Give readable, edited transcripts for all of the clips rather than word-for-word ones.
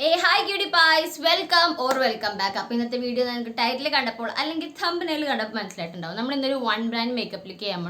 Hi cutie pies, welcome back. അപ്പോൾ ഇന്നത്തെ video നിങ്ങൾക്ക് ടൈറ്റിൽ കണ്ടപ്പോൾ അല്ലെങ്കിൽ തമ്പനയിൽ കണ്ടപ്പോൾ മനസ്സിലായിട്ടുണ്ടാവും. നമ്മൾ ഇന്നൊരു വൺ ബ്രാൻഡ് മേക്കപ്പ് ലുക്ക് ചെയ്യാൻ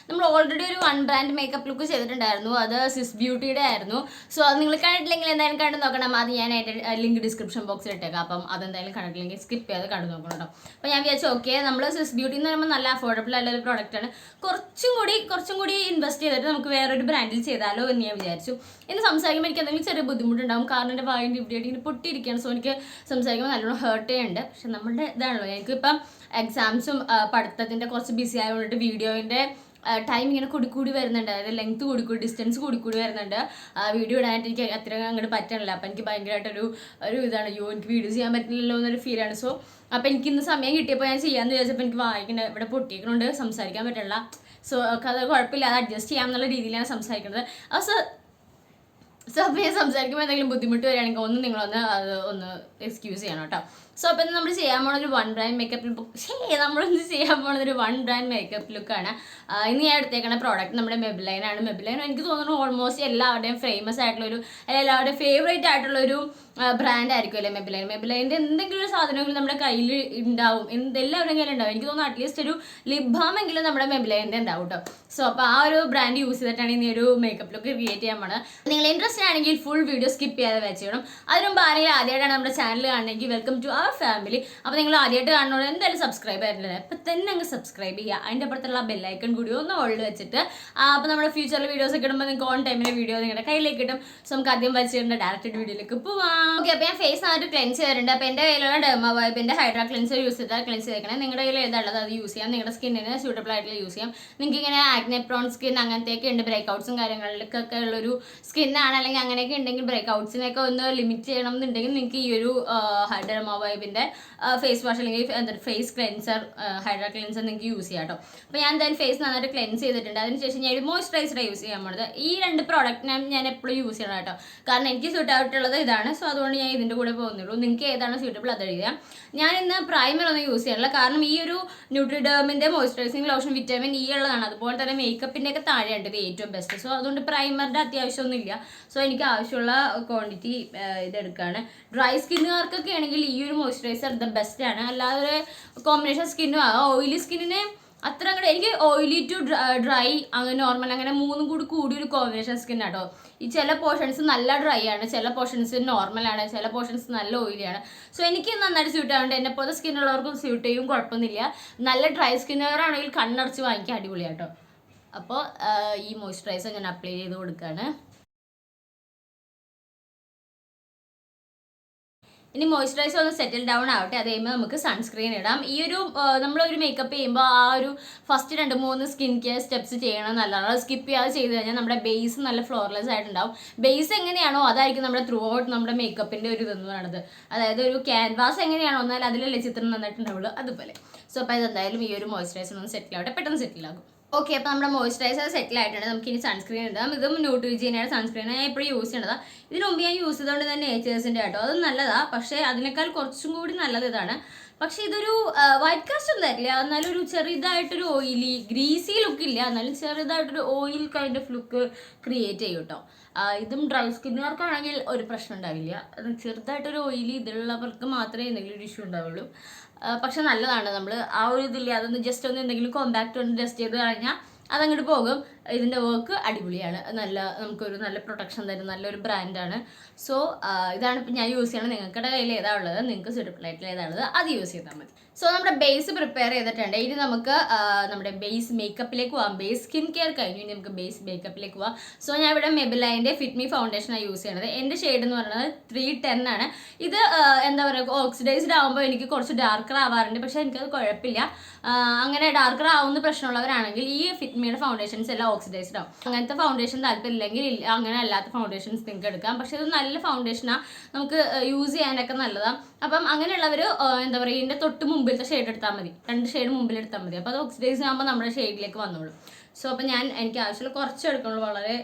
നമ്മൾ ഓൾറെഡി ഒരു വൺ ബ്രാൻഡ് മേക്കപ്പ് ലുക്ക് ചെയ്തിട്ടുണ്ടായിരുന്നു. അത് സിസ് ബ്യൂട്ടിയുടെ ആയിരുന്നു. സോ അത് നിങ്ങൾ കണ്ടിട്ടില്ലെങ്കിൽ എന്തായാലും കണ്ടു നോക്കണം. അത് ഞാൻ അതിൻ്റെ ലിങ്ക് ഡിസ്ക്രിപ്ഷൻ ബോക്സിൽ ഇട്ടേക്കാം. അപ്പം അതെന്തായാലും കണ്ടിട്ടില്ലെങ്കിൽ സ്കിപ്പ് ചെയ്ത് കണ്ടു നോക്കണം കേട്ടോ. അപ്പോൾ ഞാൻ വിചാരിച്ചു ഓക്കെ, നമ്മൾ സിസ് ബ്യൂട്ടി എന്ന് പറയുമ്പോൾ നല്ല അഫോർഡബിൾ ആയിട്ടുള്ള ഒരു പ്രോഡക്റ്റാണ്. കുറച്ചും കൂടി ഇൻവെസ്റ്റ് ചെയ്തിട്ട് നമുക്ക് വേറൊരു ബ്രാൻഡിൽ ചെയ്താലോ എന്ന് ഞാൻ വിചാരിച്ചു. ഇന്ന് സംസാരിക്കുമ്പോൾ എനിക്ക് എന്തെങ്കിലും ചെറിയ ബുദ്ധിമുട്ടുണ്ടാവും, കാരണം എൻ്റെ വായിൻ്റെ ഇവിടെ ഇങ്ങനെ പൊട്ടിയിരിക്കുകയാണ്. സോ എനിക്ക് സംസാരിക്കുമ്പോൾ നല്ലോണം ഹേർട്ട് ചെയ്യുന്നുണ്ട്. പക്ഷെ നമ്മുടെ ഇതാണല്ലോ, എനിക്കിപ്പം എക്സാംസും പഠിത്തത്തിൻ്റെ കുറച്ച് ബിസി ആയതുകൊണ്ടിട്ട് വീഡിയോൻ്റെ ടൈം ഇങ്ങനെ കൂടി വരുന്നുണ്ട്. അതായത് ലെങ്ത് ഡിസ്റ്റൻസ് കൂടി വരുന്നുണ്ട്. വീഡിയോ ഇടാനായിട്ട് എനിക്ക് അത്രയും അങ്ങോട്ട് പറ്റണില്ല. അപ്പം എനിക്ക് ഭയങ്കരമായിട്ടൊരു ഇതാണ്, എനിക്ക് വീഡിയോ ചെയ്യാൻ പറ്റില്ലല്ലോ എന്നൊരു ഫീലാണ്. സോ അപ്പം എനിക്ക് ഇന്ന് സമയം കിട്ടിയപ്പോൾ ഞാൻ ചെയ്യാമെന്ന് വിചാരിച്ചപ്പോൾ എനിക്ക് വായിക്കേണ്ട ഇവിടെ പൊട്ടിയേക്കണോണ്ട് സംസാരിക്കാൻ പറ്റില്ല. സോ അത് കുഴപ്പമില്ല, അത് അഡ്ജസ്റ്റ് ചെയ്യാമെന്നുള്ള രീതിയിലാണ് സംസാരിക്കുന്നത്. സോ അപ്പോൾ ഞാൻ സംസാരിക്കുമ്പോൾ എന്തെങ്കിലും ബുദ്ധിമുട്ട് വരികയാണെങ്കിൽ നിങ്ങളൊന്ന് ഒന്ന് എക്സ്ക്യൂസ് ചെയ്യണം കേട്ടോ. സോ അപ്പോൾ നമ്മൾ ചെയ്യാൻ പോകുന്നൊരു വൺ ബ്രാൻഡ് മേക്കപ്പ് ലുക്കാണ്. ഇന്ന് ഞാൻ എടുത്തേക്കുന്ന പ്രോഡക്റ്റ് നമ്മുടെ മെബിലൈനാണ്. മെബിലൈൻ എനിക്ക് തോന്നുന്നു ഓൾമോസ്റ്റ് എല്ലാവരുടെയും ഫേമസ് ആയിട്ടുള്ളൊരു, എല്ലാവരുടെയും ഫേവറേറ്റ് ആയിട്ടുള്ളൊരു ബ്രാൻഡ് ആയിരിക്കും അല്ലേ മെബിലൈൻ. മെബിലൈൻ്റെ എന്തെങ്കിലും ഒരു സാധനങ്ങൾ നമ്മുടെ കയ്യിൽ ഉണ്ടാവും, എല്ലാവരുടെയും കയ്യിൽ ഉണ്ടാവും. എനിക്ക് തോന്നുന്നു അറ്റ്ലീസ്റ്റ് ഒരു ലിപ് ബാം എങ്കിലും നമ്മുടെ മെബിലൈൻ്റെ ഉണ്ടാവും കേട്ടോ. സോ അപ്പോൾ ആ ഒരു ബ്രാൻഡ് യൂസ് ചെയ്തിട്ടാണ് ഇനി ഒരു മേക്കപ്പ് ലുക്ക് ക്രിയേറ്റ് ചെയ്യാൻ പോണത്. നിങ്ങൾ ഇൻട്രസ്റ്റ് ആണെങ്കിൽ ഫുൾ വീഡിയോ സ്കിപ്പ് ചെയ്യാതെ വെച്ചിടണം. അതിന് മുമ്പ് ആരെങ്കിലും ആദ്യമായിട്ടാണ് നമ്മുടെ ചാനൽ കാണണമെങ്കിൽ വെൽക്കം ടു അവർ ഫാമിലി. അപ്പോൾ നിങ്ങൾ ആദ്യമായിട്ട് കാണുന്നത് എന്തായാലും സബ്സ്ക്രൈബ് ആയിരുന്നില്ല, അപ്പം തന്നെ അങ്ങ് സബ്സ്ക്രൈബ് ചെയ്യുക. അതിൻ്റെ അപ്പുറത്തുള്ള ബെല്ലൈക്കൺ കൂടി ഒന്ന് ഓൾഡ് വെച്ചിട്ട് അപ്പോൾ നമ്മുടെ ഫ്യൂച്ചറിൽ വീഡിയോസ് ഒക്കെ ഇടുമ്പോൾ നിങ്ങൾക്ക് ഓൺ ടൈമിലെ വീഡിയോ നിങ്ങളുടെ കയ്യിലേക്ക് കിട്ടും. സോ നമുക്ക് ആദ്യം വെച്ചിട്ടുണ്ട് ഡയറക്റ്റ് വീഡിയോയിലേക്ക് പോവാം. ഓക്കെ, അപ്പോൾ ഞാൻ ഫേസ് നന്നായിട്ട് ക്ലെൻസ് ചെയ്തിട്ടുണ്ട്. അപ്പോൾ എൻ്റെ കയ്യിലുള്ള ഡെർമാവൈബിൻ്റെ ഹൈഡ്രാ ക്ലെൻസർ യൂസ് ചെയ്താൽ ക്ലെൻസ് ചെയ്തേക്കണം. നിങ്ങളുടെ കയ്യിൽ ഏതാണുള്ളത് അത് യൂസ് ചെയ്യാം. നിങ്ങളുടെ സ്കിന്നിന് സ്യൂട്ടബിൾ ആയിട്ടുള്ള യൂസ് ചെയ്യാം. നിങ്ങൾക്ക് ഇങ്ങനെ ആക്നെ പ്രോൺ സ്കിൻ അങ്ങനത്തെയൊക്കെ ഉണ്ട്, ബ്രേക്ക്ഔട്ട്സും കാര്യങ്ങളിലേക്കൊക്കെ ഉള്ളൊരു സ്കിന്നാണ്, അല്ലെങ്കിൽ അങ്ങനെയൊക്കെ ഉണ്ടെങ്കിൽ ബ്രേക്ക്ഔട്ട്സിനെയൊക്കെ ഒന്ന് ലിമിറ്റ് ചെയ്യണം എന്നുണ്ടെങ്കിൽ നിങ്ങൾക്ക് ഈ ഒരു ഡെർമാവൈബിൻ്റെ ഫേസ് വാഷ് അല്ലെങ്കിൽ ഫേസ് ക്ലെൻസർ, ഹൈഡ്രാ ക്ലെൻസർ നിങ്ങൾക്ക് യൂസ് ചെയ്യാം കേട്ടോ. അപ്പോൾ ഞാൻ എന്തായാലും ഫേസ് നന്നായിട്ട് ക്ലെൻസ് ചെയ്തിട്ടുണ്ട്. അതിനുശേഷം ഞാൻ ഒരു മോയ്സ്ചറൈസർ യൂസ് ചെയ്യാൻ പോകുന്നത്. ഈ രണ്ട് പ്രോഡക്റ്റിനെ ഞാൻ എപ്പോഴും യൂസ് ചെയ്യണം കേട്ടോ, കാരണം എനിക്ക് സ്യൂട്ട് ആയിട്ടുള്ളത് ഇതാണ്. സോ അതുകൊണ്ട് ഞാൻ ഇതിൻ്റെ കൂടെ പോകുന്നുള്ളൂ. നിങ്ങൾക്ക് ഏതാണ് സ്യൂട്ടബിൾ അത് എഴുതാം. ഞാൻ ഇന്ന് പ്രൈമർ ഒന്നും യൂസ് ചെയ്യണില്ല, കാരണം ഈ ഒരു ന്യൂട്രിഡേമിൻ്റെ മോയ്സ്ചറൈസിങ് ലോഷൻ വിറ്റാമിൻ ഇ ഉള്ളതാണ്. അതുപോലെ തന്നെ മേക്കപ്പിൻ്റെ ഒക്കെ താഴെയുണ്ട് ഇത് ഏറ്റവും ബെസ്റ്റ്. സോ അതുകൊണ്ട് പ്രൈമറിൻ്റെ അത്യാവശ്യമൊന്നുമില്ല. സോ എനിക്ക് ആവശ്യമുള്ള ക്വാണ്ടിറ്റി ഇതെടുക്കുകയാണ്. ഡ്രൈ സ്കിന്നുകാർക്കൊക്കെ ആണെങ്കിൽ ഈ ഒരു മോയ്സ്ചറൈസർ ദ ബെസ്റ്റ് ആണ്. അല്ലാതെ കോമ്പിനേഷൻ സ്കിന്നും ഓയിലി സ്കിന്നിന് അത്ര അങ്ങോട്ട്, എനിക്ക് ഓയിലി ടു ഡ്രൈ അങ്ങനെ നോർമൽ അങ്ങനെ മൂന്നും കൂടി ഒരു കോമ്പിനേഷൻ സ്കിൻ ആട്ടോ. ഈ ചില പോർഷൻസ് നല്ല ഡ്രൈ ആണ്, ചില പോർഷൻസ് നോർമലാണ്, ചില പോർഷൻസ് നല്ല ഓയിലിയാണ്. സോ എനിക്ക് നന്നായിട്ട് സ്യൂട്ട് ആവുന്നുണ്ട്. എന്നെ പോലെ സ്കിന്നുള്ളവർക്കും സ്യൂട്ട് ചെയ്യും, കുഴപ്പമൊന്നുമില്ല. നല്ല ഡ്രൈ സ്കിന്നുകാരാണെങ്കിൽ കണ്ണടച്ച് വാങ്ങിക്കാൻ അടിപൊളിയാട്ടോ. അപ്പോൾ ഈ മോയ്സ്ചറൈസർ ഞാൻ അപ്ലൈ ചെയ്ത് കൊടുക്കുകയാണ്. ഇനി മോയ്സ്ചറൈസർ ഒന്ന് സെറ്റിൽ ഡൗൺ ആവട്ടെ, അത് കഴിയുമ്പോൾ നമുക്ക് സൺസ്ക്രീൻ ഇടാം. ഈ ഒരു നമ്മളൊരു മേക്കപ്പ് ചെയ്യുമ്പോൾ ആ ഒരു ഫസ്റ്റ് 2-3 സ്കിൻ കെയർ സ്റ്റെപ്സ് ചെയ്യണം നല്ലതാണ്. സ്കിപ്പ് ചെയ്യാതെ ചെയ്ത് കഴിഞ്ഞാൽ നമ്മുടെ ബേസ് നല്ല ഫ്ലോർലെസ് ആയിട്ടുണ്ടാവും. ബേസ് എങ്ങനെയാണോ അതായിരിക്കും നമ്മുടെ ത്രൂ ഔട്ട് നമ്മുടെ മേക്കപ്പിൻ്റെ ഒരു ഇതെന്ന് പറയുന്നത്. അതായത് ഒരു ക്യാൻവാസ് എങ്ങനെയാണോ എന്നാൽ അതിലല്ലേ ചിത്രം നന്നായിട്ടുണ്ടാവുള്ളൂ, അതുപോലെ. സോ അപ്പോൾ ഇതെന്തായാലും ഈ ഒരു മോയ്സ്ചറൈസർ ഒന്ന് സെറ്റിൽ ആവട്ടെ, പെട്ടെന്ന് സെറ്റിലാകും. ഓക്കെ, അപ്പോൾ നമ്മുടെ മോയ്സ്ചറൈസർ സെറ്റിൽ ആയിട്ടുണ്ട്. നമുക്ക് ഇനി സൺസ്ക്രീൻ ഇടാം. ഇതും ന്യൂട്രിജീനയുടെ സൺസ്ക്രീൻ ഞാൻ എപ്പോഴും യൂസ് ചെയ്യണതാണ്. ഇതിന് മുമ്പ് ഞാൻ യൂസ് ചെയ്തുകൊണ്ട് തന്നെ നേച്ചേഴ്സിൻ്റെ കേട്ടോ, അത് നല്ലതാണ്. പക്ഷേ അതിനേക്കാൾ കുറച്ചും കൂടി നല്ലത് ഇതാണ്. പക്ഷേ ഇതൊരു വൈറ്റ് കാസ്റ്റ് ഒന്നും തരില്ല, എന്നാലും ഒരു ചെറുതായിട്ടൊരു ഓയിലി ഗ്രീസി ലുക്കില്ല, എന്നാലും ചെറുതായിട്ടൊരു oil kind of look create ചെയ്യും കേട്ടോ. ഇതും ഡ്രൈ സ്കിന്നുകാർക്കാണെങ്കിൽ ഒരു പ്രശ്നം ഉണ്ടാവില്ല. ചെറുതായിട്ടൊരു ഓയിലി ഇതുള്ളവർക്ക് മാത്രമേ എന്തെങ്കിലും ഒരു ഇഷ്യൂ ഉണ്ടാവുള്ളൂ. പക്ഷെ നല്ലതാണ്. നമ്മൾ ആ ഒരു ഇതില്ല, അതൊന്ന് ജസ്റ്റ് ഒന്ന് എന്തെങ്കിലും കോമ്പാക്റ്റ് ഒന്ന് ടെസ്റ്റ് ചെയ്ത് കഴിഞ്ഞാൽ അതങ്ങോട്ട് പോകും. ഇതിൻ്റെ വർക്ക് അടിപൊളിയാണ്, നമുക്കൊരു നല്ല പ്രൊട്ടക്ഷൻ തരും, നല്ലൊരു ബ്രാൻഡാണ്. സോ ഇതാണ് ഇപ്പം ഞാൻ യൂസ് ചെയ്യണം. നിങ്ങളുടെ കയ്യിൽ ഏതാ ഉള്ളത്, നിങ്ങൾക്ക് സ്യൂട്ടബിൾ ആയിട്ടുള്ള ഏതാണുള്ളത് അത് യൂസ് ചെയ്താൽ മതി. സോ നമ്മുടെ ബേസ് പ്രിപ്പയർ ചെയ്തിട്ടുണ്ട്. ഇനി നമുക്ക് നമ്മുടെ ബേസ് മേക്കപ്പിലേക്ക് പോകാം. ബേസ് സ്കിൻ കെയർ കഴിഞ്ഞു, ഇനി നമുക്ക് ബേസ് മേക്കപ്പിലേക്ക് പോകാം. സോ ഞാൻ ഇവിടെ മെബിലൈൻ്റെ ഫിറ്റ് മീ ഫൗണ്ടേഷനാണ് യൂസ് ചെയ്യുന്നത്. എൻ്റെ ഷെയ്ഡ് എന്ന് പറയുന്നത് 310 ആണ്. ഇത് എന്താ പറയുക, ഓക്സിഡൈസ്ഡ് ആകുമ്പോൾ എനിക്ക് കുറച്ച് ഡാർക്കർ ആവാറുണ്ട്, പക്ഷേ എനിക്കത് കുഴപ്പമില്ല. അങ്ങനെ ഡാർക്കർ ആവുന്ന പ്രശ്നമുള്ളവരാണെങ്കിൽ ഈ ഫിറ്റ് മീയുടെ ഫൗണ്ടേഷൻസ് എല്ലാം ഓക്സിഡൈസ്ഡ് ആവും. അങ്ങനത്തെ ഫൗണ്ടേഷൻ താല്പര്യമില്ലെങ്കിൽ അങ്ങനെ അല്ലാത്ത ഫൗണ്ടേഷൻസ് നിങ്ങൾക്ക് എടുക്കാം. പക്ഷേ ഇത് നല്ല ഫൗണ്ടേഷനാണ്, നമുക്ക് യൂസ് ചെയ്യാനൊക്കെ നല്ലതാണ്. അപ്പം അങ്ങനെയുള്ളവർ എന്താ പറയുക, ഇതിൻ്റെ തൊട്ട് മുമ്പിലത്തെ ഷെയ്ഡ് എടുത്താൽ മതി, 2 ഷെയ്ഡ് മുമ്പിൽ എടുത്താൽ മതി. അപ്പോൾ അത് ഓക്സിഡൈസ് ആകുമ്പോൾ നമ്മുടെ ഷെയ്ഡിലേക്ക് വന്നോളൂ. സോ അപ്പോൾ എനിക്ക് ആവശ്യമുള്ള കുറച്ച് എടുക്കുള്ളൂ, വളരെ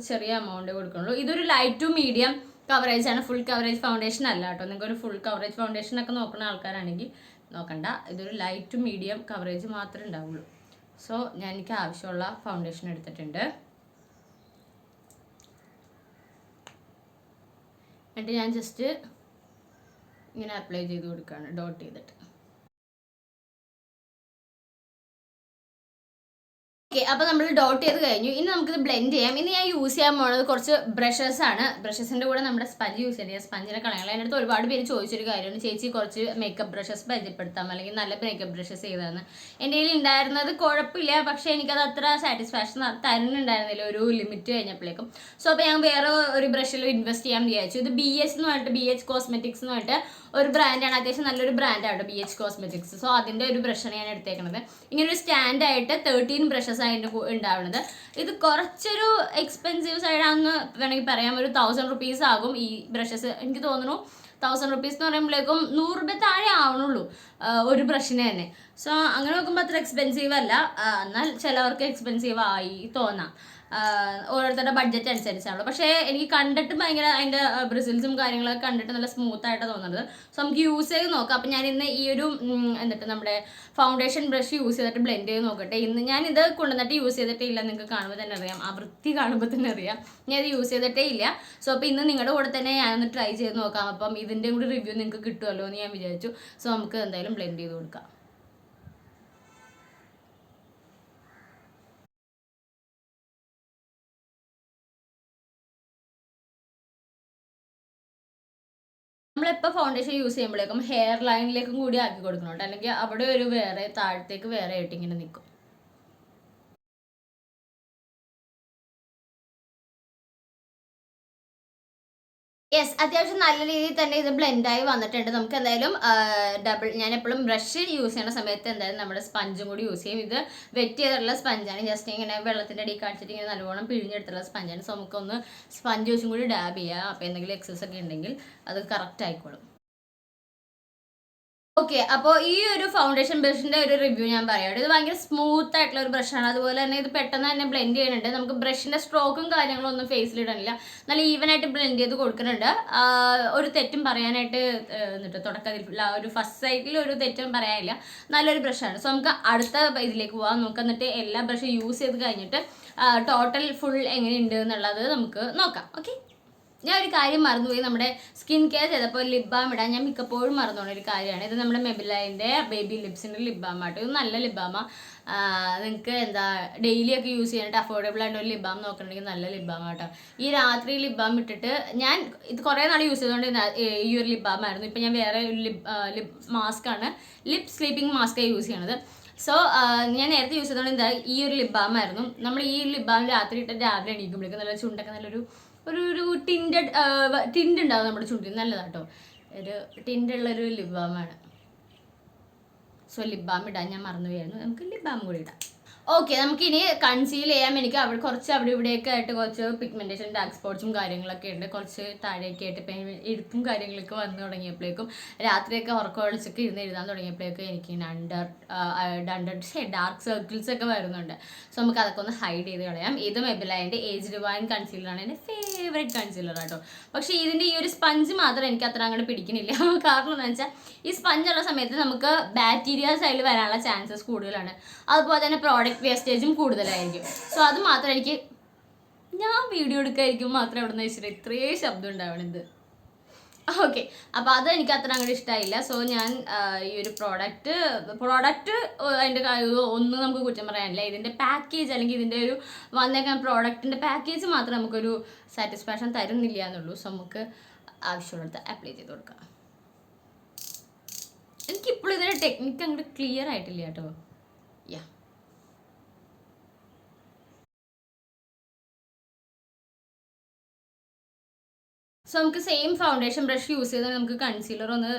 ചെറിയ എമൗണ്ട് കൊടുക്കുള്ളൂ. ഇതൊരു ലൈറ്റ് ടു മീഡിയം കവറേജ് ആണ്, ഫുൾ കവറേജ് ഫൗണ്ടേഷൻ അല്ല കേട്ടോ. നിങ്ങൾക്ക് ഒരു ഫുൾ കവറേജ് ഫൗണ്ടേഷനൊക്കെ നോക്കുന്ന ആൾക്കാരാണെങ്കിൽ നോക്കണ്ട, ഇതൊരു ലൈറ്റ് ടു മീഡിയം കവറേജ് മാത്രമേ ഉണ്ടാവുള്ളൂ. സോ എനിക്ക് ആവശ്യമുള്ള ഫൗണ്ടേഷൻ എടുത്തിട്ടുണ്ട്. എന്നിട്ട് ഞാൻ ജസ്റ്റ് ഇങ്ങനെ അപ്ലൈ ചെയ്ത് കൊടുക്കുകയാണ് ഡോട്ട് ചെയ്തിട്ട്. ഓക്കെ, അപ്പോൾ നമ്മൾ ഡോട്ട് ചെയ്ത് കഴിഞ്ഞു. ഇനി നമുക്കിത് ബ്ലെൻഡ് ചെയ്യാം. ഇനി ഞാൻ യൂസ് ചെയ്യാൻ പോകുന്നത് കുറച്ച് ബ്രഷസ് ആണ്. ബ്രഷസിൻ്റെ കൂടെ നമ്മുടെ സ്പഞ്ച് യൂസ് ചെയ്യാം. സ്പഞ്ചിനെ കളയാം. എൻ്റെ അടുത്ത് ഒരുപാട് പേര് ചോദിച്ചൊരു കാര്യമാണ്, ചേച്ചി കുറച്ച് മേക്കപ്പ് ബ്രഷസ് പരിചയപ്പെടുത്താം, അല്ലെങ്കിൽ നല്ല മേക്കപ്പ് ബ്രഷസ് ചെയ്തതെന്ന്. എൻ്റെ കയ്യിൽ ഉണ്ടായിരുന്നത് കുഴപ്പമില്ല, പക്ഷേ എനിക്കത് അത്ര സാറ്റിസ്ഫാക്ഷൻ തരുന്നുണ്ടായിരുന്നില്ല ഒരു ലിമിറ്റ് കഴിഞ്ഞപ്പോഴേക്കും. സോ അപ്പോൾ ഞാൻ വേറെ ഒരു ബ്രഷിൽ ഇൻവെസ്റ്റ് ചെയ്യാൻ വിചാരിച്ചു. ഇത് BH എന്ന് പറഞ്ഞിട്ട്, BH കോസ്മെറ്റിക്സ് എന്ന് പറഞ്ഞിട്ട് ഒരു ബ്രാൻഡാണ്. അത്യാവശ്യം നല്ലൊരു ബ്രാൻഡാണ് BH കോസ്മെറ്റിക്സ്. സോ അതിൻ്റെ ഒരു ബ്രഷാണ് ഞാൻ എടുത്തേക്കുന്നത്. ഇങ്ങനെ ഒരു സ്റ്റാൻഡായിട്ട് 13 ബ്രഷസ് ആയിട്ട് ഉണ്ടാവുന്നത്. ഇത് കുറച്ചൊരു എക്സ്പെൻസീവ് സൈഡാണെന്ന് വേണമെങ്കിൽ പറയാം. ഒരു 1000 റുപ്പീസ് ആകും ഈ ബ്രഷസ്. എനിക്ക് തോന്നുന്നു 1000 റുപ്പീസ് എന്ന് പറയുമ്പോഴേക്കും 100 രൂപ താഴെ ആവണുള്ളൂ ഒരു ബ്രഷിന് തന്നെ. സോ അങ്ങനെ നോക്കുമ്പോൾ അത്ര എക്സ്പെൻസീവ് അല്ല. എന്നാൽ ചിലവർക്ക് എക്സ്പെൻസീവ് ആയി തോന്നാം, ഓരോരുത്തരുടെ ബഡ്ജറ്റ് അനുസരിച്ചാണല്ലോ. പക്ഷേ എനിക്ക് കണ്ടിട്ട് ഭയങ്കര അതിൻ്റെ ബ്രിസിൽസും കാര്യങ്ങളൊക്കെ കണ്ടിട്ട് നല്ല സ്മൂത്ത് ആയിട്ട് തോന്നുന്നത്. സോ നമുക്ക് യൂസ് ചെയ്ത് നോക്കാം. അപ്പം ഞാൻ ഇന്ന് ഈ ഒരു എന്നിട്ട് നമ്മുടെ ഫൗണ്ടേഷൻ ബ്രഷ് യൂസ് ചെയ്തിട്ട് ബ്ലെൻഡ് ചെയ്ത് നോക്കട്ടെ. ഇന്ന് ഞാനിത് കൊണ്ടുവന്നിട്ട് യൂസ് ചെയ്തിട്ടേ ഇല്ല. നിങ്ങൾക്ക് കാണുമ്പോൾ തന്നെ അറിയാം, ആ വൃത്തി കാണുമ്പോൾ തന്നെ അറിയാം ഞാൻ ഇത് യൂസ് ചെയ്തിട്ടേ ഇല്ല. സോ അപ്പോൾ ഇന്ന് നിങ്ങളുടെ കൂടെ തന്നെ ഞാനൊന്ന് ട്രൈ ചെയ്ത് നോക്കാം. അപ്പം ഇതിൻ്റെ കൂടി റിവ്യൂ നിങ്ങൾക്ക് കിട്ടുമല്ലോ എന്ന് ഞാൻ വിചാരിച്ചു. സോ നമുക്ക് എന്തായാലും ബ്ലെൻഡ് ചെയ്ത് കൊടുക്കാം. നമ്മളിപ്പോൾ ഫൗണ്ടേഷൻ യൂസ് ചെയ്യുമ്പോഴേക്കും ഹെയർ ലൈനിലേക്കും കൂടി ആക്കി കൊടുക്കണം, അല്ലെങ്കിൽ അവിടെ ഒരു വേറെ താഴത്തേക്ക് വേറെ ആയിട്ട് ഇങ്ങനെ നിൽക്കും. യെസ്, അത്യാവശ്യം നല്ല രീതിയിൽ തന്നെ ഇത് ബ്ലെൻഡായി വന്നിട്ടുണ്ട്. നമുക്ക് എന്തായാലും ഞാൻ എപ്പോഴും ബ്രഷ് യൂസ് ചെയ്യുന്ന സമയത്ത് എന്തായാലും നമ്മുടെ സ്പഞ്ചും കൂടി യൂസ് ചെയ്യും. ഇത് വെറ്റ് ചെയ്തിട്ടുള്ള സ്പഞ്ചാണ്. ജസ്റ്റ് ഇങ്ങനെ വെള്ളത്തിൻ്റെ അടിയിൽ കാണിച്ചിട്ട് ഇങ്ങനെ നല്ലോണം പിഴിഞ്ഞെടുത്തുള്ള സ്പഞ്ചാണ്. സോ നമുക്കൊന്ന് സ്പഞ്ച് യൂസും കൂടി ഡാബ് ചെയ്യാം. അപ്പോൾ എന്തെങ്കിലും എക്സസ് ഒക്കെ ഉണ്ടെങ്കിൽ അത് കറക്റ്റ് ആയിക്കോളും. ഓക്കെ, അപ്പോൾ ഈ ഒരു ഫൗണ്ടേഷൻ ബ്രഷിന്റെ ഒരു റിവ്യൂ ഞാൻ പറയാം. ഇത് ഭയങ്കര സ്മൂത്ത് ആയിട്ടുള്ള ഒരു ബ്രഷാണ്. അതുപോലെ തന്നെ ഇത് പെട്ടെന്ന് തന്നെ ബ്ലെൻഡ് ചെയ്യുന്നുണ്ട്. നമുക്ക് ബ്രഷിന്റെ സ്ട്രോക്കും കാര്യങ്ങളും ഒന്നും ഫേസിലിടണില്ല, നല്ല ഈവൻ ആയിട്ട് ബ്ലെൻഡ് ചെയ്ത് കൊടുക്കുന്നുണ്ട്. ഒരു തെറ്റും പറയാനായിട്ട് എന്നിട്ട് തുടക്കത്തിൽ ഒരു ഫസ്റ്റ് സൈറ്റിൽ ഒരു തെറ്റും പറയാനില്ല. നല്ലൊരു ബ്രഷാണ്. സോ നമുക്ക് അടുത്ത ഇതിലേക്ക് പോകാം. നമുക്ക് എന്നിട്ട് എല്ലാ ബ്രഷും യൂസ് ചെയ്ത് കഴിഞ്ഞിട്ട് ടോട്ടൽ ഫുൾ എങ്ങനെയുണ്ട് എന്നുള്ളത് നമുക്ക് നോക്കാം. ഓക്കെ, ഞാൻ ഒരു കാര്യം മറന്നുപോയി. നമ്മുടെ സ്കിൻ കെയർ ചെയ്തപ്പോൾ ലിപ് ബാം ഇടാൻ ഞാൻ മിക്കപ്പോഴും മറന്നുപോകുന്ന ഒരു കാര്യമാണ്. ഇത് നമ്മുടെ മെബിലൈൻ്റെ ബേബി ലിപ്സിൻ്റെ ലിപ് ബാം ആട്ടോ. ഇത് നല്ല ലിപ് ബാമാ. നിങ്ങൾക്ക് എന്താ ഡെയിലി ഒക്കെ യൂസ് ചെയ്യാനായിട്ട് അഫോർഡബിൾ ആയിട്ട് ഒരു ലിപ് ബാം നോക്കണമെങ്കിൽ നല്ല ലിപ് ബാം ആട്ടോ. ഈ രാത്രി ലിപ് ബാം ഇട്ടിട്ട് ഞാൻ ഇത് കുറേ നാൾ യൂസ് ചെയ്തുകൊണ്ട് ഈ ഒരു ലിപ് ബാം ആയിരുന്നു. ഇപ്പം ഞാൻ വേറെ ഒരു ലിപ് മാസ്കാണ്, ലിപ് സ്ലീപ്പിംഗ് മാസ്കാണ് യൂസ് ചെയ്യണത്. സോ ഞാൻ നേരത്തെ യൂസ് ചെയ്തുകൊണ്ട് എന്താ ഈ ഒരു ലിപ് ബാം ആയിരുന്നു. നമ്മൾ ഈ ലിപ് ബാം രാത്രി ഇട്ട് രാവിലെ എണീക്കുമ്പോഴേക്കും നല്ല ചുണ്ടൊക്കെ നല്ലൊരു ഒരു ടിൻഡ് ഉണ്ടാവും നമ്മുടെ ചുണ്ടിൽ. നല്ലതാട്ടോ, ഒരു ടിൻഡുള്ളൊരു ലിപ് ബാമാണ്. സോ ലിപ് ബാം ഇടാൻ ഞാൻ മറന്നുപോയായിരുന്നു. നമുക്ക് ലിപ് ബാം കൂടി ഇടാം. ഓക്കെ, നമുക്കിനി കൺസീൽ ചെയ്യാം. എനിക്ക് കുറച്ച് അവിടെ ഇവിടെയൊക്കെ ആയിട്ട് കുറച്ച് പിഗ്മെൻറ്റേഷൻ ഡാർക്ക് സ്പോട്ട്സും കാര്യങ്ങളൊക്കെ ഉണ്ട്. കുറച്ച് താഴെയൊക്കെ ആയിട്ട് ഇപ്പം എഴുത്തും കാര്യങ്ങളൊക്കെ വന്നു തുടങ്ങിയപ്പോഴേക്കും, രാത്രിയൊക്കെ ഉറക്കം ഒളിച്ചൊക്കെ ഇരുന്ന് എഴുതാൻ തുടങ്ങിയപ്പോഴേക്കും എനിക്ക് ഡാർക്ക് സർക്കിൾസ് ഒക്കെ വരുന്നുണ്ട്. സോ നമുക്ക് അതൊക്കെ ഒന്ന് ഹൈഡ് ചെയ്ത് കളയാം. ഇത് മെബിലൈൻ്റെ ഏജ് ഡിവൈൻ കൺസീലറാണ്, എൻ്റെ ഫേവറേറ്റ് കൺസീലർ ആട്ടോ. പക്ഷേ ഇതിൻ്റെ ഈ ഒരു സ്പഞ്ച് മാത്രം എനിക്ക് അത്ര അങ്ങോട്ട് പിടിക്കുന്നില്ല. കാരണം എന്താണെന്ന് വെച്ചാൽ ഈ സ്പഞ്ചുള്ള സമയത്ത് നമുക്ക് ബാക്ടീരിയാസ് അതിൽ വരാനുള്ള ചാൻസസ് കൂടുതലാണ്. അതുപോലെ തന്നെ പ്രോഡക്റ്റ് വേസ്റ്റേജും കൂടുതലായിരിക്കും. സോ അത് മാത്രം എനിക്ക്, ഞാൻ വീഡിയോ എടുക്കായിരിക്കും മാത്രം എവിടെ നിന്ന് വെച്ചിട്ട് ഇത്രയും ശബ്ദം ഉണ്ടാവണത്. ഓക്കെ, അപ്പോൾ അത് എനിക്ക് അത്ര അങ്ങോട്ട് ഇഷ്ടമായില്ല. സോ ഞാൻ ഈ ഒരു പ്രോഡക്റ്റ് അതിൻ്റെ ഒന്നും നമുക്ക് കുറ്റം പറയാനില്ല. ഇതിൻ്റെ പാക്കേജ് അല്ലെങ്കിൽ ഇതിൻ്റെ ഒരു വന്നേക്കാൻ പ്രോഡക്റ്റിൻ്റെ പാക്കേജ് മാത്രം നമുക്കൊരു സാറ്റിസ്ഫാക്ഷൻ തരുന്നില്ല എന്നുള്ളൂ. സോ നമുക്ക് ആവശ്യമുള്ളത് അപ്ലൈ ചെയ്ത് കൊടുക്കാം. എനിക്കിപ്പോഴും ഇതിൻ്റെ ടെക്നിക്ക് അങ്ങോട്ട് ക്ലിയർ ആയിട്ടില്ല കേട്ടോ. യാ, സോ നമുക്ക് സെയിം ഫൗണ്ടേഷൻ ബ്രഷ് യൂസ് ചെയ്താൽ നമുക്ക് കൺസീലർ ഒന്ന്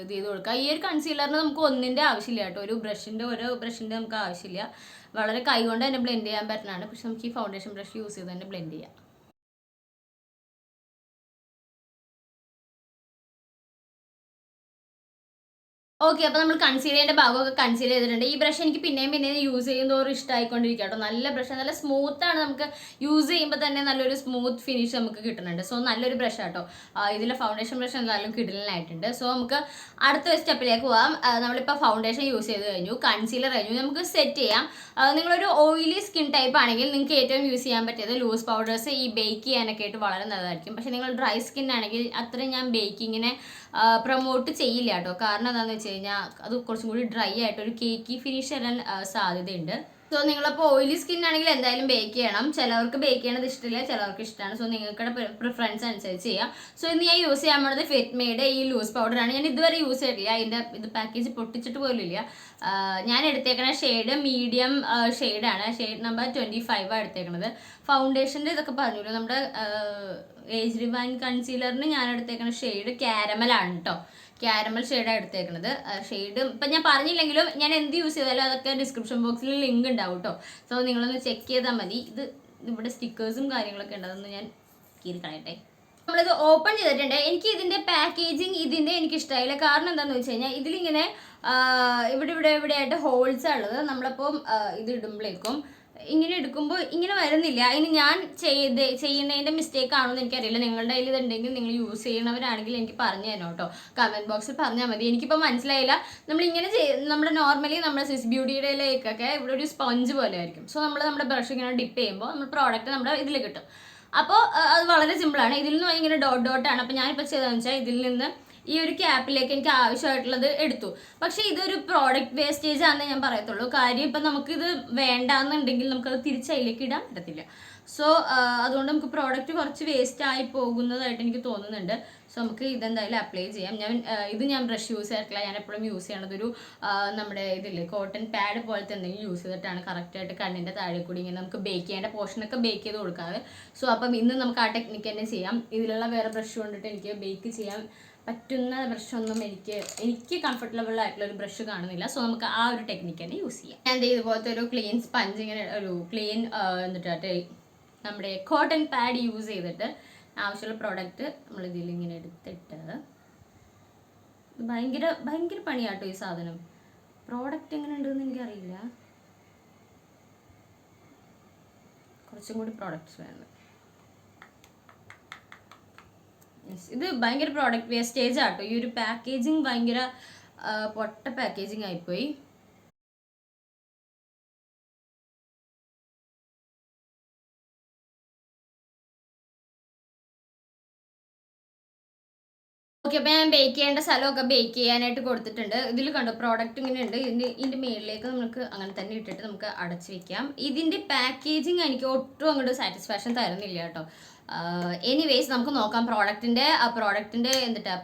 ഇത് ചെയ്ത് കൊടുക്കാം. ഈ ഒരു കൺസീലറിന് നമുക്ക് ഒന്നിൻ്റെ ആവശ്യമില്ല കേട്ടോ, ഒരു ബ്രഷിൻ്റെ നമുക്ക് ആവശ്യമില്ല. വളരെ കൈകൊണ്ട് തന്നെ ബ്ലെൻഡ് ചെയ്യാൻ പറ്റുന്നതാണ്. പക്ഷെ നമുക്ക് ഈ ഫൗണ്ടേഷൻ ബ്രഷ് യൂസ് ചെയ്ത് തന്നെ ബ്ലെൻഡ് ചെയ്യാം. ഓക്കെ, അപ്പോൾ നമ്മൾ കൺസീൽ ചെയ്യേണ്ട ഭാഗമൊക്കെ കൺസീൽ ചെയ്തിട്ടുണ്ട്. ഈ ബ്രഷ് എനിക്ക് പിന്നെയും യൂസ് ചെയ്യുന്നതോറും ഇഷ്ടമായിക്കൊണ്ടിരിക്കുക കേട്ടോ. നല്ല ബ്രഷ്, നല്ല സ്മൂത്താണ്. നമുക്ക് യൂസ് ചെയ്യുമ്പോൾ തന്നെ നല്ലൊരു സ്മൂത്ത് ഫിനിഷ് നമുക്ക് കിട്ടുന്നുണ്ട്. സോ നല്ലൊരു ബ്രഷ് കേട്ടോ. ഇതിലെ ഫൗണ്ടേഷൻ ബ്രഷ് എന്തായാലും കിടലിനായിട്ടുണ്ട്. സോ നമുക്ക് അടുത്ത സ്റ്റെപ്പിലേക്ക് പോകാം. നമ്മളിപ്പോൾ ഫൗണ്ടേഷൻ യൂസ് ചെയ്ത് കഴിഞ്ഞു, കൺസീലർ കഴിഞ്ഞു, നമുക്ക് സെറ്റ് ചെയ്യാം. നിങ്ങളൊരു ഓയിലി സ്കിൻ ടൈപ്പ് ആണെങ്കിൽ നിങ്ങൾക്ക് ഏറ്റവും യൂസ് ചെയ്യാൻ പറ്റിയത് ലൂസ് പൗഡേഴ്സ് ഈ ബേക്ക് ചെയ്യാനൊക്കെ ആയിട്ട് വളരെ നല്ലതായിരിക്കും. പക്ഷേ നിങ്ങൾ ഡ്രൈ സ്കിൻ ആണെങ്കിൽ അത്രയും ഞാൻ ബേക്കിങ്ങിനെ പ്രൊമോട്ട് ചെയ്യില്ല കേട്ടോ. കാരണം എന്താണെന്ന് വെച്ച് കഴിഞ്ഞാൽ അത് കുറച്ചും കൂടി ഡ്രൈ ആയിട്ട് ഒരു കേക്കി ഫിനിഷ് തരാൻ സാധ്യതയുണ്ട്. സോ നിങ്ങളിപ്പോൾ ഓയിലി സ്കിൻ ആണെങ്കിൽ എന്തായാലും ബേക്ക് ചെയ്യണം. ചിലവർക്ക് ബേക്ക് ചെയ്യണത് ഇഷ്ടമില്ല, ചിലവർക്ക് ഇഷ്ടമാണ്. സോ നിങ്ങൾക്കുടെ പ്രിഫറൻസ് അനുസരിച്ച് ചെയ്യാം. സോ ഇന്ന് ഞാൻ യൂസ് ചെയ്യാൻ പോകുന്നത് ഫിറ്റ്മിയുടെ ഈ ലൂസ് പൗഡറാണ്. ഞാൻ ഇതുവരെ യൂസ് ചെയ്തിട്ടില്ല, ഇത് പാക്കേജ് പൊട്ടിച്ചിട്ട് പോലും ഇല്ല. ഞാൻ എടുത്തേക്കണ ഷെയ്ഡ് മീഡിയം ഷെയ്ഡാണ്, ഷെയ്ഡ് നമ്പർ 25 എടുത്തേക്കണത്. ഫൗണ്ടേഷൻ്റെ ഇതൊക്കെ പറഞ്ഞല്ലോ, നമ്മുടെ ഏജ് റിവൈൻ കൺസീലറിന് ഞാൻ എടുത്തേക്കണ ഷെയ്ഡ് ക്യാരമലാണ് കേട്ടോ. ക്യാരമൽ ഷെയ്ഡാണ് എടുത്തേക്കുന്നത്. ഷെയ്ഡ് ഇപ്പം ഞാൻ പറഞ്ഞില്ലെങ്കിലും ഞാൻ എന്ത് യൂസ് ചെയ്താലും അതൊക്കെ ഡിസ്ക്രിപ്ഷൻ ബോക്സിൽ ലിങ്ക് ഉണ്ടാവും കേട്ടോ. സോ നിങ്ങളൊന്ന് ചെക്ക് ചെയ്താൽ മതി. ഇവിടെ സ്റ്റിക്കേഴ്സും കാര്യങ്ങളൊക്കെ ഉണ്ട്, അതൊന്ന് ഞാൻ കീറി കളയട്ടെ. നമ്മളിത് ഓപ്പൺ ചെയ്തിട്ടുണ്ട്. എനിക്ക് ഇതിൻ്റെ പാക്കേജിങ് എനിക്ക് ഇഷ്ടമായില്ല. കാരണം എന്താണെന്ന് വെച്ച് കഴിഞ്ഞാൽ ഇതിലിങ്ങനെ ഇവിടെ ആയിട്ട് ഹോൾസാണ് ഉള്ളത്. നമ്മളപ്പം ഇത് ഇടുമ്പോഴേക്കും ഇങ്ങനെ എടുക്കുമ്പോൾ ഇങ്ങനെ വരുന്നില്ല. ഇനി ഞാൻ ചെയ്യുന്നതിൻ്റെ മിസ്റ്റേക്ക് ആണോ എന്ന് എനിക്കറിയില്ല. നിങ്ങളുടെ കയ്യിൽ ഇതുണ്ടെങ്കിൽ നിങ്ങൾ യൂസ് ചെയ്യണവരാണെങ്കിൽ എനിക്ക് പറഞ്ഞു തരണം കേട്ടോ. കമൻറ്റ് ബോക്സിൽ പറഞ്ഞാൽ മതി. എനിക്കിപ്പോൾ മനസ്സിലായില്ല. നമ്മളിങ്ങനെ നമ്മുടെ നോർമലി നമ്മുടെ സ്വിസ് ബ്യൂട്ടിയുടെയിലേക്കൊക്കെ ഇവിടെ ഒരു സ്പഞ്ച് പോലെ ആയിരിക്കും. സോ നമ്മുടെ ബ്രഷ് ഇങ്ങനെ ഡിപ്പ് ചെയ്യുമ്പോൾ നമ്മുടെ പ്രോഡക്റ്റ് നമ്മുടെ ഇതിൽ കിട്ടും. അപ്പോൾ അത് വളരെ സിമ്പിളാണ്. ഇതിൽ നിന്ന് ഇങ്ങനെ ഡോട്ടാണ്. അപ്പോൾ ഞാനിപ്പോൾ ചെയ്തതെന്ന് വെച്ചാൽ ഇതിൽ നിന്ന് ഈ ഒരു ക്യാപ്പിലേക്ക് എനിക്ക് ആവശ്യമായിട്ടുള്ളത് എടുത്തു. പക്ഷേ ഇതൊരു പ്രോഡക്റ്റ് വേസ്റ്റേജ് ആണെന്ന് ഞാൻ പറയത്തുള്ളൂ. കാര്യം ഇപ്പം നമുക്കിത് വേണ്ടാന്നുണ്ടെങ്കിൽ നമുക്കത് തിരിച്ചതിലേക്ക് ഇടാൻ പറ്റത്തില്ല. സോ അതുകൊണ്ട് നമുക്ക് പ്രോഡക്റ്റ് കുറച്ച് വേസ്റ്റ് ആയി പോകുന്നതായിട്ട് എനിക്ക് തോന്നുന്നുണ്ട്. സോ നമുക്ക് ഇതെന്തായാലും അപ്ലൈ ചെയ്യാം. ഞാൻ ബ്രഷ് യൂസ് ചെയ്തിട്ടില്ല. ഞാൻ എപ്പോഴും യൂസ് ചെയ്യണത് നമ്മുടെ ഇതില്ലേ കോട്ടൺ പാഡ് പോലത്തെ എന്തെങ്കിലും യൂസ് ചെയ്തിട്ടാണ് കറക്റ്റായിട്ട് കണ്ണിൻ്റെ താഴെ കൂടി ഇങ്ങനെ നമുക്ക് ബേക്ക് ചെയ്യേണ്ട പോർഷനൊക്കെ ബേക്ക് ചെയ്ത് കൊടുക്കാറ്. സോ അപ്പം ഇന്ന് നമുക്ക് ആ ടെക്നിക്ക് തന്നെ ചെയ്യാം. ഇതിലുള്ള വേറെ ബ്രഷ് കൊണ്ടിട്ട് എനിക്ക് ബേക്ക് ചെയ്യാൻ പറ്റുന്ന ബ്രഷൊന്നും എനിക്ക് കംഫർട്ടബിൾ ആയിട്ടുള്ള ഒരു ബ്രഷ് കാണുന്നില്ല. സോ നമുക്ക് ആ ഒരു ടെക്നിക്ക് തന്നെ യൂസ് ചെയ്യാം. ഞാൻ ഇതുപോലത്തെ ഒരു ക്ലീൻ സ്പഞ്ച് ഇങ്ങനെ ഒരു ക്ലീൻ എന്നിട്ട് നമ്മുടെ കോട്ടൺ പാഡ് യൂസ് ചെയ്തിട്ട് ആവശ്യമുള്ള പ്രോഡക്റ്റ് നമ്മൾ ഇതിലിങ്ങനെ എടുത്തിട്ട് ഭയങ്കര പണിയാട്ടോ ഈ സാധനം. പ്രോഡക്റ്റ് എങ്ങനെ ഉണ്ടെന്ന് എനിക്കറിയില്ല. കുറച്ചും കൂടി പ്രോഡക്റ്റ്സ് വേണം. ഇത് ഭയങ്കര പ്രോഡക്റ്റ് വേസ്റ്റേജ് ആട്ടോ. ഈ ഒരു പാക്കേജിങ് ഭയങ്കര പൊട്ട പാക്കേജിങ് ആയിപ്പോയി. ഓക്കെ, അപ്പോൾ ഞാൻ ബേക്ക് ചെയ്യേണ്ട സ്ഥലമൊക്കെ ബേക്ക് ചെയ്യാനായിട്ട് കൊടുത്തിട്ടുണ്ട്. ഇതിൽ കണ്ടോ പ്രോഡക്റ്റ് ഇങ്ങനെ ഉണ്ട്. ഇതിൻ്റെ മേളിലേക്ക് നമുക്ക് അങ്ങനെ തന്നെ ഇട്ടിട്ട് നമുക്ക് അടച്ച് വെക്കാം. ഇതിൻ്റെ പാക്കേജിങ് എനിക്ക് ഒട്ടും അങ്ങോട്ട് സാറ്റിസ്ഫാക്ഷൻ തരുന്നില്ല കേട്ടോ. എനിവേസ് നമുക്ക് നോക്കാം പ്രോഡക്റ്റിൻ്റെ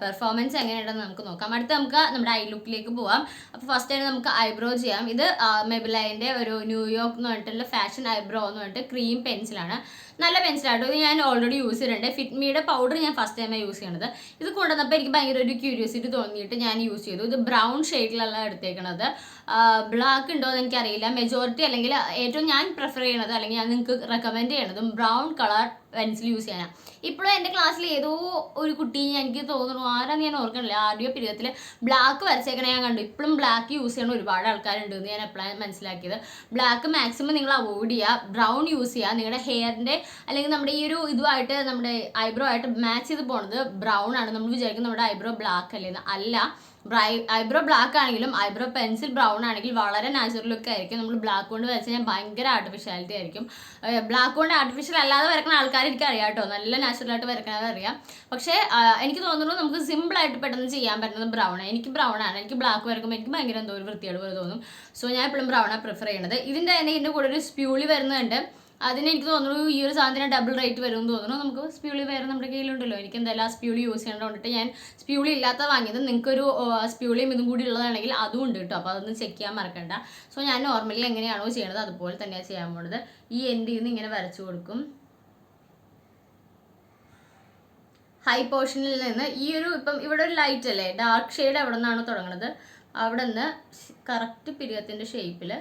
പെർഫോമൻസ് എങ്ങനെയുണ്ടെന്ന് നമുക്ക് നോക്കാം. അടുത്ത് നമുക്ക് നമ്മുടെ ഐ ലുക്കിലേക്ക് പോവാം. അപ്പോൾ ഫസ്റ്റ് തന്നെ നമുക്ക് ഐബ്രോ ചെയ്യാം. ഇത് മെബിലൈൻ്റെ ഒരു ന്യൂയോർക്ക് എന്ന് പറഞ്ഞിട്ടുള്ള ഫാഷൻ ഐബ്രോ എന്ന് പറഞ്ഞിട്ട് ക്രീം പെൻസിലാണ്. നല്ല പെൻസിലാട്ടോ. ഇത് ഞാൻ ഓൾറെഡി യൂസ് ചെയ്തിട്ടുണ്ട്. ഫിറ്റ്മിയുടെ പൗഡർ ഞാൻ ഫസ്റ്റ് ടൈമാണ് യൂസ് ചെയ്യണത്. ഇത് കൊണ്ടുവന്നപ്പോൾ എനിക്ക് ഭയങ്കര ഒരു ക്യൂരിയോസിറ്റി തോന്നിയിട്ട് ഞാൻ യൂസ് ചെയ്തു. ഇത് ബ്രൗൺ ഷെയ്ഡിലല്ല എടുത്തേക്കണത്. ബ്ലാക്ക് ഉണ്ടോ എന്ന് എനിക്കറിയില്ല. മെജോറിറ്റി അല്ലെങ്കിൽ ഏറ്റവും ഞാൻ പ്രിഫർ ചെയ്യണത് അല്ലെങ്കിൽ ഞാൻ നിങ്ങൾക്ക് റെക്കമെൻഡ് ചെയ്യണതും ബ്രൗൺ കളർ പെൻസിൽ യൂസ് ചെയ്യാനാണ്. ഇപ്പോഴും എൻ്റെ ക്ലാസ്സിൽ ഏതോ ഒരു കുട്ടി എനിക്ക് തോന്നുന്നു, ആരാന്ന് ഞാൻ ഓർക്കണില്ല, ആദ്യ പീരിയഡിൽ ബ്ലാക്ക് വരച്ചേക്കണേ ഞാൻ കണ്ടു. ഇപ്പോഴും ബ്ലാക്ക് യൂസ് ചെയ്യണ ഒരുപാട് ആൾക്കാരുണ്ട് എന്ന് ഞാൻ എപ്പോഴാണ് മനസ്സിലാക്കിയത്. ബ്ലാക്ക് മാക്സിമം നിങ്ങൾ അവോയ്ഡ് ചെയ്യുക, ബ്രൗൺ യൂസ് ചെയ്യുക. നിങ്ങളുടെ ഹെയറിൻ്റെ അല്ലെങ്കിൽ നമ്മുടെ ഈ ഒരു ഇതുമായിട്ട് നമ്മുടെ ഐബ്രോ ആയിട്ട് മാച്ച് ചെയ്ത് പോണത് ബ്രൗൺ ആണ്. നമ്മൾ വിചാരിക്കും നമ്മുടെ ഐബ്രോ ബ്ലാക്ക് അല്ലേന്ന്. അല്ല, ഐബ്രോ ബ്ലാക്ക് ആണെങ്കിലും ഐബ്രോ പെൻസിൽ ബ്രൗൺ ആണെങ്കിൽ വളരെ നാച്ചുറൽ ലുക്ക് ആയിരിക്കും. നമ്മൾ ബ്ലാക്ക് കൊണ്ട് വരച്ച് കഴിഞ്ഞാൽ ഭയങ്കര ആർട്ടിഫിഷ്യാലിറ്റി ആയിരിക്കും. ബ്ലാക്ക് കൊണ്ട് ആർട്ടിഫിഷ്യൽ അല്ലാതെ വരക്കുന്ന ആൾക്കാർ എനിക്ക് അറിയാം കേട്ടോ, നല്ല നാച്ചുറലായിട്ട് വരക്കുന്നത് അറിയാം. പക്ഷേ എനിക്ക് തോന്നുന്നു നമുക്ക് സിമ്പിളായിട്ട് പെട്ടെന്ന് ചെയ്യാൻ പറ്റുന്നത് ബ്രൗൺ. എനിക്ക് ബ്രൗൺ ആണ്. എനിക്ക് ബ്ലാക്ക് വരക്കുമ്പോൾ എനിക്ക് ഭയങ്കര എന്തോ ഒരു വൃത്തിയോട് പോലെ തോന്നും. സോ ഞാൻ എപ്പോഴും ബ്രൗണാണ് പ്രിഫർ ചെയ്യുന്നത്. ഇതിൻ്റെ കൂടെ ഒരു സ്പ്യൂളി വരുന്നുണ്ട്. അതിന് എനിക്ക് തോന്നുന്നു ഈ ഒരു സാധനത്തിന് ഡബിൾ റേറ്റ് വരുമെന്ന് തോന്നുന്നു. നമുക്ക് സ്പ്യൂളി വേറെ നമ്മുടെ കയ്യിലുണ്ടല്ലോ. എനിക്ക് എന്തായാലും ആ സ്പ്യൂളി യൂസ് ചെയ്യേണ്ടതുകൊണ്ടിട്ട് ഞാൻ സ്പ്യൂളി ഇല്ലാത്ത വാങ്ങിയത്. നിങ്ങൾക്കൊരു സ്പ്യൂളിയും ഇതും കൂടി ഉള്ളതാണെങ്കിൽ അതും ഉണ്ട് കേട്ടോ. അപ്പോൾ അതൊന്ന് ചെക്ക് ചെയ്യാൻ മറക്കണ്ട. സോ ഞാൻ നോർമലി എങ്ങനെയാണോ ചെയ്യണത് അതുപോലെ തന്നെയാണ് ചെയ്യാൻ പോകുന്നത്. ഈ എൻഡിൽ നിന്ന് ഇങ്ങനെ വരച്ചു കൊടുക്കും. ഹൈ പോർഷനിൽ നിന്ന് ഈ ഒരു ഇപ്പം ഇവിടെ ഒരു ലൈറ്റ് അല്ലേ, ഡാർക്ക് ഷെയ്ഡ് എവിടെ നിന്നാണോ തുടങ്ങുന്നത് അവിടെ നിന്ന് കറക്റ്റ് പിരിയത്തിൻ്റെ ഷേപ്പിൽ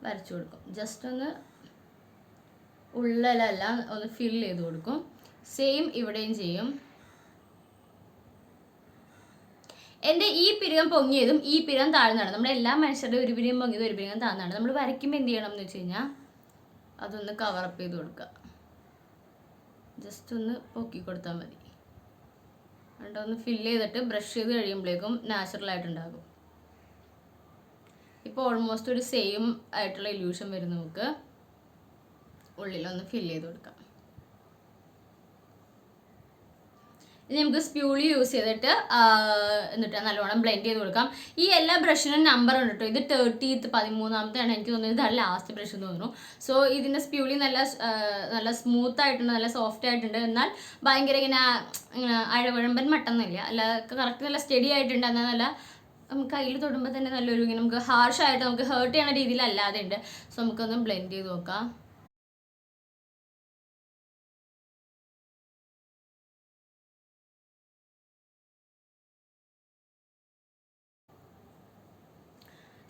വരച്ചു കൊടുക്കും. ജസ്റ്റ് ഒന്ന് ഉള്ളിലെല്ലാം ഒന്ന് ഫിൽ ചെയ്ത് കൊടുക്കും. സെയിം ഇവിടെയും ചെയ്യും. എൻ്റെ ഈ പിരികം പൊങ്ങിയതും ഈ പിരികം താഴ്ന്നതാണ്. നമ്മുടെ എല്ലാ മനുഷ്യരുടെ ഒരു പിരികം പൊങ്ങിയതും ഒരു പിരികം താഴ്ന്നതാണ്. നമ്മൾ വരയ്ക്കുമ്പോൾ എന്ത് ചെയ്യണം എന്ന് വെച്ച് കഴിഞ്ഞാൽ അതൊന്ന് കവറപ്പ് ചെയ്ത് കൊടുക്കുക. ജസ്റ്റ് ഒന്ന് പൊക്കി കൊടുത്താൽ മതി. എന്നിട്ട് ഒന്ന് ഫില്ല് ചെയ്തിട്ട് ബ്രഷ് ചെയ്ത് കഴിയുമ്പോഴേക്കും നാച്ചുറലായിട്ടുണ്ടാകും. ഇപ്പോൾ ഓൾമോസ്റ്റ് ഒരു സെയിം ആയിട്ടുള്ള ഇല്യൂഷൻ വരും. നമുക്ക് ഉള്ളിലൊന്ന് ഫില്ല് ചെയ്ത് കൊടുക്കാം. ഇനി നമുക്ക് സ്പ്യൂളി യൂസ് ചെയ്തിട്ട് എന്നിട്ട് നല്ലോണം ബ്ലെൻഡ് ചെയ്ത് കൊടുക്കാം. ഈ എല്ലാ ബ്രഷിനും നമ്പർ ഉണ്ട് കേട്ടോ. ഇത് 30th 13ാമത്തെയാണ് എനിക്ക് തോന്നുന്നത്. ഇതാണ് ലാസ്റ്റ് ബ്രഷ് എന്ന് തോന്നുന്നു. സോ ഇതിൻ്റെ സ്പ്യൂളി നല്ല സ്മൂത്ത് ആയിട്ടുണ്ട്, നല്ല സോഫ്റ്റ് ആയിട്ടുണ്ട്. എന്നാൽ ഭയങ്കര ഇങ്ങനെ അഴവഴമ്പൻ മട്ടൊന്നുമില്ല. അല്ല, കറക്റ്റ് നല്ല സ്റ്റഡി ആയിട്ടുണ്ട്. എന്നാൽ നല്ല നമുക്ക് കയ്യിൽ തൊടുമ്പോൾ തന്നെ നല്ലൊരു ഇങ്ങനെ നമുക്ക് ഹാർഷായിട്ട് നമുക്ക് ഹേർട്ട് ചെയ്യുന്ന രീതിയിലല്ലാതെ ഉണ്ട്. സോ നമുക്കൊന്ന് ബ്ലെൻഡ് ചെയ്ത് നോക്കാം.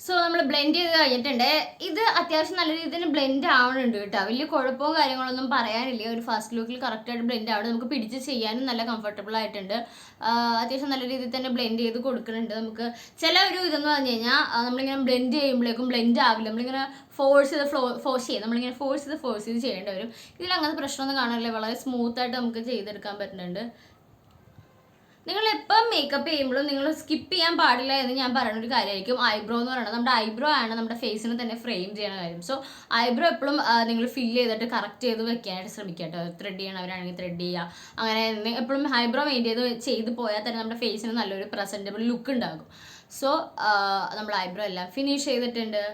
സോ നമ്മൾ ബ്ലെൻഡ് ചെയ്ത് കഴിഞ്ഞിട്ടുണ്ട്. ഇത് അത്യാവശ്യം നല്ല രീതിയിൽ ബ്ലെൻഡ് ആവണുണ്ട് കേട്ടോ. വലിയ കുഴപ്പമോ കാര്യങ്ങളൊന്നും പറയാനില്ല. ഒരു ഫസ്റ്റ് ലുക്കിൽ കറക്റ്റായിട്ട് ബ്ലെൻഡ് ആവണം. നമുക്ക് പിടിച്ച് ചെയ്യാനും നല്ല കംഫർട്ടബിൾ ആയിട്ടുണ്ട്. അത്യാവശ്യം നല്ല രീതിയിൽ തന്നെ ബ്ലെൻഡ് ചെയ്ത് കൊടുക്കുന്നുണ്ട്. നമുക്ക് ചില ഒരു ഇതെന്ന് പറഞ്ഞു കഴിഞ്ഞാൽ നമ്മളിങ്ങനെ ബ്ലെൻഡ് ചെയ്യുമ്പോഴേക്കും ബ്ലെൻഡ് ആവില്ല. നമ്മളിങ്ങനെ ഫോഴ്സ് ചെയ്ത് നമ്മളിങ്ങനെ ഫോഴ്സ് ചെയ്ത് ചെയ്യേണ്ടി വരും. ഇതിൽ അങ്ങനത്തെ പ്രശ്നമൊന്നും കാണാനില്ല. വളരെ സ്മൂത്തായിട്ട് നമുക്ക് ചെയ്തെടുക്കാൻ പറ്റുന്നുണ്ട്. നിങ്ങൾ എപ്പം മേക്കപ്പ് ചെയ്യുമ്പോഴും നിങ്ങൾ സ്കിപ്പ് ചെയ്യാൻ പാടില്ല എന്ന് ഞാൻ പറയുന്ന ഒരു കാര്യമായിരിക്കും ഐബ്രോ എന്ന് പറയുന്നത്. നമ്മുടെ ഐബ്രോ ആണ് നമ്മുടെ ഫേസിനെ തന്നെ ഫ്രെയിം ചെയ്യുന്ന കാര്യം. സോ ഐബ്രോ എപ്പോഴും നിങ്ങൾ ഫില്ല് ചെയ്തിട്ട് കറക്റ്റ് ചെയ്ത് വെക്കാനായിട്ട് ശ്രമിക്കുക കേട്ടോ. ത്രെഡ് ചെയ്യണവരാണെങ്കിൽ ത്രെഡ് ചെയ്യുക. അങ്ങനെ എപ്പോഴും ഐബ്രോ മെയിൻറ്റെയിൻ ചെയ്ത് പോയാൽ തന്നെ നമ്മുടെ ഫേസിന് നല്ലൊരു പ്രസൻറ്റബിൾ ലുക്ക് ഉണ്ടാകും. സോ നമ്മൾ ഐബ്രോ എല്ലാം ഫിനിഷ് ചെയ്തിട്ടുണ്ട്.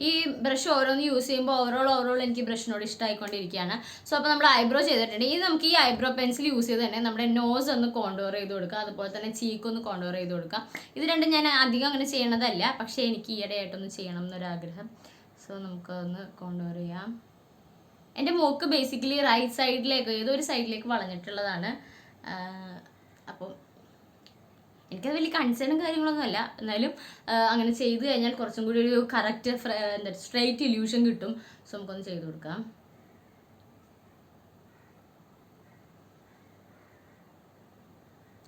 ഈ ബ്രഷ് ഓരോന്ന് യൂസ് ചെയ്യുമ്പോൾ ഓവറോൾ എനിക്ക് ബ്രഷിനോട് ഇഷ്ടമായിക്കൊണ്ടിരിക്കുകയാണ്. സോ അപ്പോൾ നമ്മൾ ഐബ്രോ ചെയ്തിട്ടുണ്ട്. ഇനി നമുക്ക് ഈ ഐബ്രോ പെൻസിൽ യൂസ് ചെയ്ത് തന്നെ നമ്മുടെ നോസ് ഒന്ന് കോണ്ടോർ ചെയ്ത് കൊടുക്കുക. അതുപോലെ തന്നെ ചീക്ക് ഒന്ന് കോണ്ടോർ ചെയ്ത് കൊടുക്കുക. ഇത് രണ്ടും ഞാൻ അധികം അങ്ങനെ ചെയ്യണതല്ല, പക്ഷേ എനിക്ക് ഈയിടെ ആയിട്ടൊന്ന് ചെയ്യണം എന്നൊരാഗ്രഹം. സോ നമുക്കൊന്ന് കോണ്ടോർ ചെയ്യാം. എൻ്റെ മൂക്ക് ബേസിക്കലി റൈറ്റ് സൈഡിലേക്ക് ഏതൊരു സൈഡിലേക്ക് വളഞ്ഞിട്ടുള്ളതാണ്. അപ്പോൾ എനിക്കത് വലിയ കൺസേണും കാര്യങ്ങളൊന്നും അല്ല. എന്നാലും അങ്ങനെ ചെയ്ത് കഴിഞ്ഞാൽ കുറച്ചും കൂടി ഒരു കറക്റ്റ് സ്ട്രെയിറ്റ് ഇല്യൂഷൻ കിട്ടും. സോ നമുക്കൊന്ന് ചെയ്ത് കൊടുക്കാം.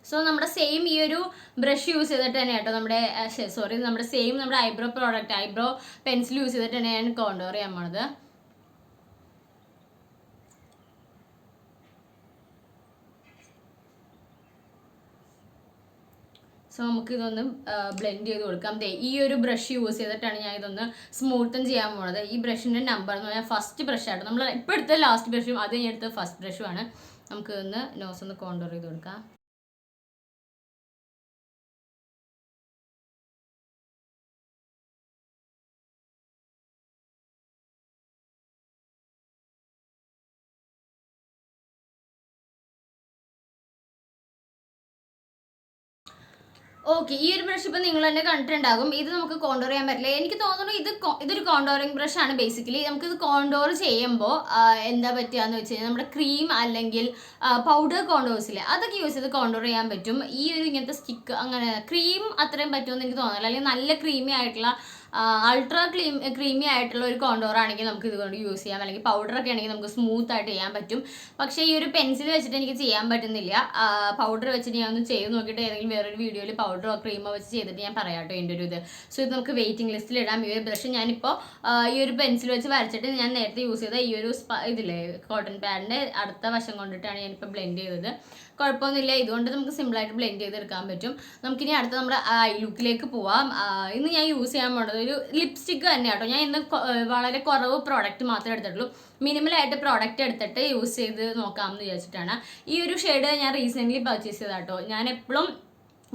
സോ നമ്മുടെ സെയിം ഈ ഒരു ബ്രഷ് യൂസ് ചെയ്തിട്ട് തന്നെ കേട്ടോ നമ്മുടെ സെയിം നമ്മുടെ ഐബ്രോ പെൻസിൽ യൂസ് ചെയ്തിട്ട് തന്നെയാണ് കോണ്ടോർ ചെയ്യാൻ പോണത്. സോ നമുക്കിതൊന്ന് ബ്ലെൻഡ് ചെയ്ത് കൊടുക്കാം. ഈ ഒരു ബ്രഷ് യൂസ് ചെയ്തിട്ടാണ് ഞാൻ ഇതൊന്ന് സ്മൂത്തൻ ചെയ്യാൻ പോകുന്നത്. ഈ ബ്രഷിൻ്റെ നമ്പർ എന്ന് പറഞ്ഞാൽ ഫസ്റ്റ് ബ്രഷായിട്ട് നമ്മൾ ഇപ്പോൾ എടുത്ത ലാസ്റ്റ് ബ്രഷും അത് ഞാൻ എടുത്ത ഫസ്റ്റ് ബ്രഷുമാണ്. നമുക്ക് ഒന്ന് നോസ് ഒന്ന് കോണ്ടോർ ചെയ്ത് കൊടുക്കാം. ഓക്കെ, ഈ ഒരു ബ്രഷ് ഇപ്പം നിങ്ങൾ തന്നെ കണ്ടിട്ടുണ്ടാകും. ഇത് നമുക്ക് കോണ്ടോർ ചെയ്യാൻ പറ്റില്ല. എനിക്ക് തോന്നുന്നു ഇതൊരു കോണ്ടോറിങ് ബ്രഷാണ്. ബേസിക്കലി നമുക്കിത് കോണ്ടോർ ചെയ്യുമ്പോൾ എന്താ പറ്റുകയെന്ന് വെച്ച് കഴിഞ്ഞാൽ നമ്മുടെ ക്രീം അല്ലെങ്കിൽ പൗഡർ കോണ്ടോഴ്സില്ലേ അതൊക്കെ യൂസ് ചെയ്ത് കോണ്ടോർ ചെയ്യാൻ പറ്റും. ഈ ഒരു ഇങ്ങനത്തെ സ്റ്റിക്ക് അങ്ങനെ ക്രീം അത്രയും പറ്റുമെന്ന് എനിക്ക് തോന്നുന്നില്ല. അല്ലെങ്കിൽ നല്ല ക്രീമി ആയിട്ടുള്ള അൾട്രാ ക്രീമി ആയിട്ടുള്ള ഒരു കോണ്ടോർ ആണെങ്കിൽ നമുക്ക് ഇതുകൊണ്ട് യൂസ് ചെയ്യാം. അല്ലെങ്കിൽ പൗഡറൊക്കെ ആണെങ്കിൽ നമുക്ക് സ്മൂത്ത് ആയിട്ട് ചെയ്യാൻ പറ്റും. പക്ഷേ ഈ ഒരു പെൻസിൽ വെച്ചിട്ട് എനിക്ക് ചെയ്യാൻ പറ്റുന്നില്ല. പൗഡർ വെച്ചിട്ട് ഞാൻ ഒന്ന് ചെയ്ത് നോക്കിയിട്ട് ഏതെങ്കിലും വേറൊരു വീഡിയോയിൽ പൗഡറോ ക്രീമോ വെച്ച് ചെയ്തിട്ട് ഞാൻ പറയാം കേട്ടോ എൻ്റെ ഒരു ഇത്. സോ ഇത് നമുക്ക് വെയിറ്റിംഗ് ലിസ്റ്റിൽ ഇടാം. ഈ ഒരു ബ്രഷ് ഞാനിപ്പോൾ ഈ ഒരു പെൻസിൽ വെച്ച് വരച്ചിട്ട് ഞാൻ നേരത്തെ യൂസ് ചെയ്ത ഈ ഒരു ഇതില്ലേ കോട്ടൺ പാഡിൻ്റെ അടുത്ത വശം കൊണ്ടിട്ടാണ് ഞാനിപ്പോൾ ബ്ലെൻഡ് ചെയ്തത്. കുഴപ്പമൊന്നുമില്ല. ഇതുകൊണ്ട് നമുക്ക് സിമ്പിളായിട്ട് ബ്ലെൻഡ് ചെയ്തെടുക്കാൻ പറ്റും. നമുക്കിനി അടുത്ത നമ്മുടെ ഐ ലുക്കിലേക്ക് പോവാം. ഇന്ന് ഞാൻ യൂസ് ചെയ്യാൻ പോകുന്നത് ഒരു ലിപ്സ്റ്റിക്ക് തന്നെ കേട്ടോ. ഞാൻ ഇന്ന് വളരെ കുറവ് പ്രോഡക്റ്റ് മാത്രമേ എടുത്തിട്ടുള്ളൂ. മിനിമലായിട്ട് പ്രോഡക്റ്റ് എടുത്തിട്ട് യൂസ് ചെയ്ത് നോക്കാമെന്ന് വിചാരിച്ചിട്ടാണ്. ഈ ഒരു ഷെയ്ഡ് ഞാൻ റീസെൻ്റ്ലി പർച്ചേസ് ചെയ്താട്ടോ. ഞാൻ എപ്പോഴും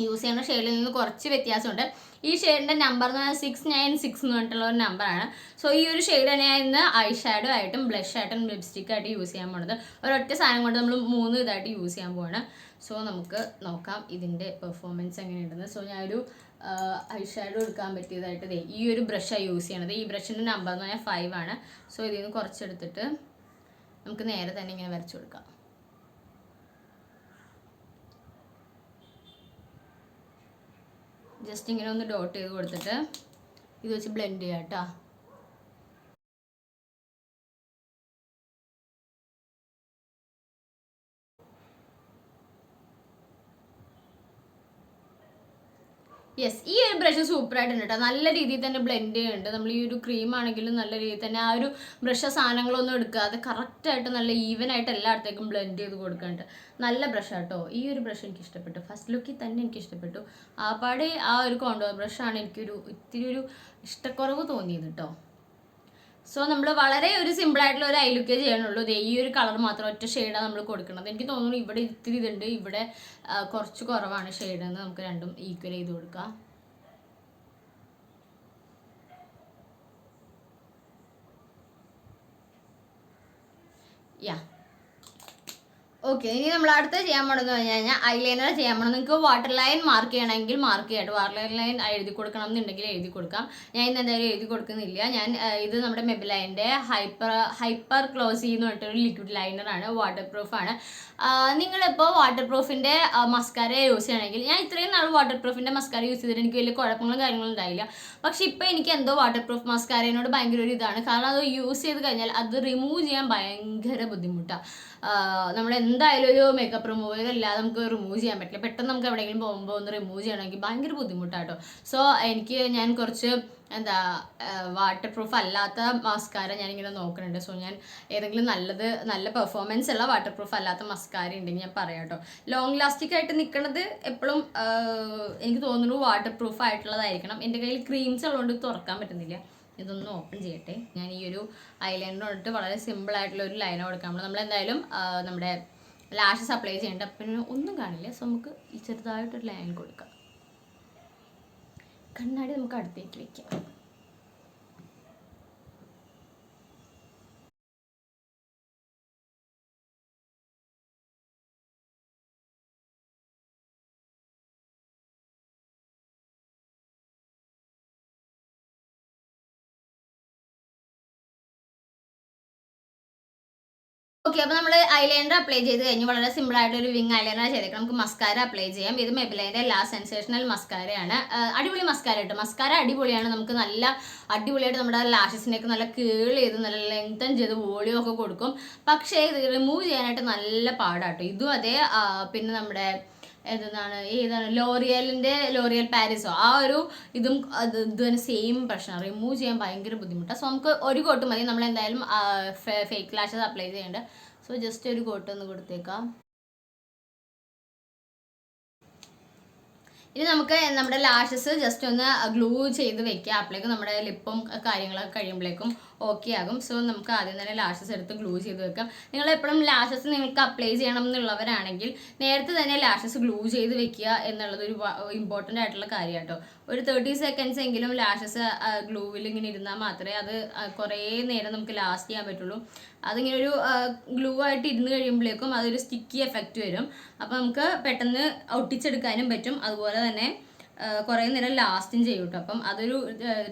യൂസ് ചെയ്യുന്ന ഷെയ്ഡിൽ നിന്ന് കുറച്ച് വ്യത്യാസമുണ്ട്. ഈ ഷെയ്ഡിൻ്റെ നമ്പർ എന്ന് പറഞ്ഞാൽ 696 എന്ന് പറഞ്ഞിട്ടുള്ള ഒരു നമ്പറാണ്. സോ ഈ ഒരു ഷെയ്ഡ് ഞാൻ ഇന്ന് ഐ ഷാഡോ ആയിട്ടും ബ്ലഷ് ആയിട്ടും ലിപ്സ്റ്റിക്കായിട്ട് യൂസ് ചെയ്യാൻ പോകുന്നത്. ഒരൊറ്റ സാധനം കൊണ്ട് നമ്മൾ 3 ഇതായിട്ട് യൂസ് ചെയ്യാൻ പോവാണ്. സോ നമുക്ക് നോക്കാം ഇതിൻ്റെ പെർഫോമൻസ് എങ്ങനെയുണ്ടെന്ന്. സോ ഞാനൊരു ഐ ഷാഡോ എടുക്കാൻ പറ്റിയതായിട്ട് ഈ ഒരു ബ്രഷാണ് യൂസ് ചെയ്യണത്. ഈ ബ്രഷിൻ്റെ നമ്പർ എന്ന് പറഞ്ഞാൽ 5 ആണ്. സോ ഇതിൽ നിന്ന് കുറച്ചെടുത്തിട്ട് നമുക്ക് നേരെ തന്നെ ഇങ്ങനെ വരച്ചു കൊടുക്കാം. ജസ്റ്റ് ഇങ്ങനെ ഒന്ന് ഡോട്ട് ചെയ്ത് കൊടുത്തിട്ട് ഇത് വെച്ച് ബ്ലെൻഡ് ചെയ്യാം കേട്ടോ. യെസ്, ഈ ഒരു ബ്രഷ് സൂപ്പറായിട്ടുണ്ട് കേട്ടോ. നല്ല രീതിയിൽ തന്നെ ബ്ലെൻഡ് ചെയ്യുന്നുണ്ട്. നമ്മൾ ഈ ഒരു ക്രീം ആണെങ്കിലും നല്ല രീതിയിൽ തന്നെ ആ ഒരു ബ്രഷ് സാധനങ്ങളൊന്നും എടുക്കാതെ കറക്റ്റായിട്ട് നല്ല ഈവൻ ആയിട്ട് എല്ലായിടത്തേക്കും ബ്ലെൻഡ് ചെയ്ത് കൊടുക്കുന്നുണ്ട്. നല്ല ബ്രഷാട്ടോ. ഈ ഒരു ബ്രഷ് എനിക്ക് ഇഷ്ടപ്പെട്ടു. ഫസ്റ്റ് ലുക്കിൽ തന്നെ എനിക്ക് ഇഷ്ടപ്പെട്ടു. ആപ്പാടെ ആ ഒരു കോണ്ടോർ ബ്രഷാണ് എനിക്കൊരു ഇത്തിരി ഒരു ഇഷ്ടക്കുറവ് തോന്നിയത് കേട്ടോ. സോ നമ്മൾ വളരെ ഒരു സിമ്പിൾ ആയിട്ടുള്ള ഒരു ഐ ലുക്കേ ചെയ്യണുള്ളൂ. ഈ ഒരു കളർ മാത്രം ഒറ്റ ഷെയ്ഡാണ് നമ്മൾ കൊടുക്കുന്നത്. എനിക്ക് തോന്നുന്നു ഇവിടെ ഇത്തിരി ഇതുണ്ട്, ഇവിടെ കുറച്ച് കുറവാണ് ഷെയ്ഡ് എന്ന്. നമുക്ക് രണ്ടും ഈക്വൽ ചെയ്ത് കൊടുക്കാം. യാ ഓക്കെ, ഇനി നമ്മൾ അടുത്ത ചെയ്യാൻ പോണെന്ന് പറഞ്ഞു കഴിഞ്ഞാൽ ഐലൈനർ ചെയ്യാൻ പോകണം. നിങ്ങൾക്ക് വാട്ടർ ലൈൻ മാർക്ക് ചെയ്യണമെങ്കിൽ മാർക്ക് ചെയ്യട്ടെ. വാട്ടർ ലൈൻ എഴുതി കൊടുക്കണം എന്നുണ്ടെങ്കിൽ എഴുതി കൊടുക്കാം. ഞാൻ ഇന്ന് എന്തായാലും എഴുതി കൊടുക്കുന്നില്ല. ഞാൻ ഇത് നമ്മുടെ മെബിലൈൻ്റെ ഹൈപ്പർ ക്ലോസി എന്ന് പറഞ്ഞിട്ടൊരു ലിക്വിഡ് ലൈനറാണ്, വാട്ടർ പ്രൂഫാണ്. നിങ്ങളിപ്പോൾ വാട്ടർ പ്രൂഫിൻ്റെ മസ്കാര യൂസ് ചെയ്യണമെങ്കിൽ, ഞാൻ ഇത്രയും നാൾ വാട്ടർ പ്രൂഫിൻ്റെ മസ്കാര യൂസ് ചെയ്തിട്ട് എനിക്ക് വലിയ കുഴപ്പങ്ങളും കാര്യങ്ങളും ഉണ്ടായില്ല. പക്ഷെ ഇപ്പോൾ എനിക്ക് എന്തോ വാട്ടർ പ്രൂഫ് മസ്കാരയോട് ഭയങ്കര ഒരു ഇതാണ്. കാരണം അത് യൂസ് ചെയ്ത് കഴിഞ്ഞാൽ അത് റിമൂവ് ചെയ്യാൻ ഭയങ്കര ബുദ്ധിമുട്ടാണ്. നമ്മൾ എന്തായാലും ഒരു മേക്കപ്പ് റിമൂവർ അല്ലാതെ നമുക്ക് റിമൂവ് ചെയ്യാൻ പറ്റില്ല. പെട്ടെന്ന് നമുക്ക് എവിടെയെങ്കിലും പോകുമ്പോൾ ഒന്ന് റിമൂവ് ചെയ്യണമെങ്കിൽ ഭയങ്കര ബുദ്ധിമുട്ടാട്ടോ. സോ ഞാൻ കുറച്ച് വാട്ടർ പ്രൂഫ് അല്ലാത്ത മസ്കാര ഞാനിങ്ങനെ നോക്കുന്നുണ്ട്. സോ ഞാൻ ഏതെങ്കിലും നല്ല പെർഫോമൻസ് ഉള്ള വാട്ടർ പ്രൂഫ് അല്ലാത്ത മസ്കാര ഉണ്ടെങ്കിൽ ഞാൻ പറയാം കേട്ടോ. ലോങ് ലാസ്റ്റിക് ആയിട്ട് നിൽക്കുന്നത് എപ്പോഴും എനിക്ക് തോന്നുന്നു വാട്ടർ പ്രൂഫ് ആയിട്ടുള്ളതായിരിക്കണം. എൻ്റെ കയ്യിൽ ക്രീംസ് ഉള്ളതുകൊണ്ട് തുറക്കാൻ പറ്റുന്നില്ല. ഇതൊന്ന് ഓപ്പൺ ചെയ്യട്ടെ. ഞാൻ ഈ ഒരു ഐലൈനർ തൊട്ട് വളരെ സിമ്പിൾ ആയിട്ടുള്ള ഒരു ലൈനർ കൊടുക്കാം. നമ്മൾ എന്തായാലും നമ്മുടെ ലാഷസ് അപ്ലൈ ചെയ്യേണ്ട, പിന്നെ ഒന്നും കാണില്ല. സോ നമുക്ക് ഈ ചെറുതായിട്ടൊരു ലൈൻ കൊടുക്കാം. കണ്ണാടി നമുക്ക് അടുത്തേക്ക് വെക്കാം. ഓക്കെ, അപ്പോൾ നമ്മൾ ഐലൈനർ അപ്ലൈ ചെയ്ത് കഴിഞ്ഞു. വളരെ സിമ്പിൾ ആയിട്ട് ഒരു വിങ് ഐലൈനർ ചെയ്തേക്കാം. നമുക്ക് മസ്കാര അപ്ലൈ ചെയ്യാം. ഇത് മെബിലൈൻ്റെ ലാസ്റ്റ് സെൻസേഷണൽ മസ്കാരയാണ്. അടിപൊളി മസ്കാര കേട്ടോ. മസ്കാര അടിപൊളിയാണ്. നമുക്ക് നല്ല അടിപൊളിയായിട്ട് നമ്മുടെ ലാഷസിനെയൊക്കെ നല്ല കേൾ ചെയ്ത് നല്ല ലെങ്തൻ ചെയ്ത് വോളിയം ഒക്കെ കൊടുക്കും. പക്ഷേ ഇത് റിമൂവ് ചെയ്യാനായിട്ട് നല്ല പാടാട്ടോ. ഇതും അതെ. പിന്നെ നമ്മുടെ ഏതാണ് ലോറിയൽ പാരീസോ ആ ഒരു ഇതും തന്നെ സെയിം പ്രശ്നം. റിമൂവ് ചെയ്യാൻ ഭയങ്കര ബുദ്ധിമുട്ടാണ്. സോ നമുക്ക് ഒരു കോട്ട് മതി. നമ്മൾ എന്തായാലും ഫേക്ക് ലാഷസ് അപ്ലൈ ചെയ്യേണ്ട. സോ ജസ്റ്റ് ഒരു കോട്ട് ഒന്ന് കൊടുത്തേക്കാം. ഇനി നമുക്ക് നമ്മുടെ ലാഷസ് ജസ്റ്റ് ഒന്ന് ഗ്ലൂ ചെയ്ത് വെക്കുക. അപ്പോഴേക്കും നമ്മുടെ ലിപ്പും കാര്യങ്ങളൊക്കെ കഴിയുമ്പോഴേക്കും ഓക്കെ ആകും. സോ നമുക്ക് ആദ്യം തന്നെ ലാഷസ് എടുത്ത് ഗ്ലൂ ചെയ്ത് വെക്കാം. നിങ്ങൾ എപ്പോഴും ലാഷസ് നിങ്ങൾക്ക് അപ്ലൈ ചെയ്യണം എന്നുള്ളവരാണെങ്കിൽ നേരത്തെ തന്നെ ലാഷസ് ഗ്ലൂ ചെയ്ത് വെക്കുക എന്നുള്ളതൊരു ഇമ്പോർട്ടൻ്റ് ആയിട്ടുള്ള കാര്യം കേട്ടോ. ഒരു 30 സെക്കൻഡ്സ് എങ്കിലും ലാഷസ് ഗ്ലൂവിൽ ഇങ്ങനെ ഇരുന്നാൽ മാത്രമേ അത് കുറേ നേരം നമുക്ക് ലാസ്റ്റ് ചെയ്യാൻ പറ്റുള്ളൂ. അതിങ്ങനെ ഒരു ഗ്ലൂ ആയിട്ട് ഇരുന്ന് കഴിയുമ്പോഴേക്കും അതൊരു സ്റ്റിക്കി എഫക്റ്റ് വരും. അപ്പോൾ നമുക്ക് പെട്ടെന്ന് ഒട്ടിച്ചെടുക്കാനും പറ്റും. അതുപോലെ തന്നെ കുറേ നേരം ലാസ്റ്റും ചെയ്യും കേട്ടോ. അപ്പം അതൊരു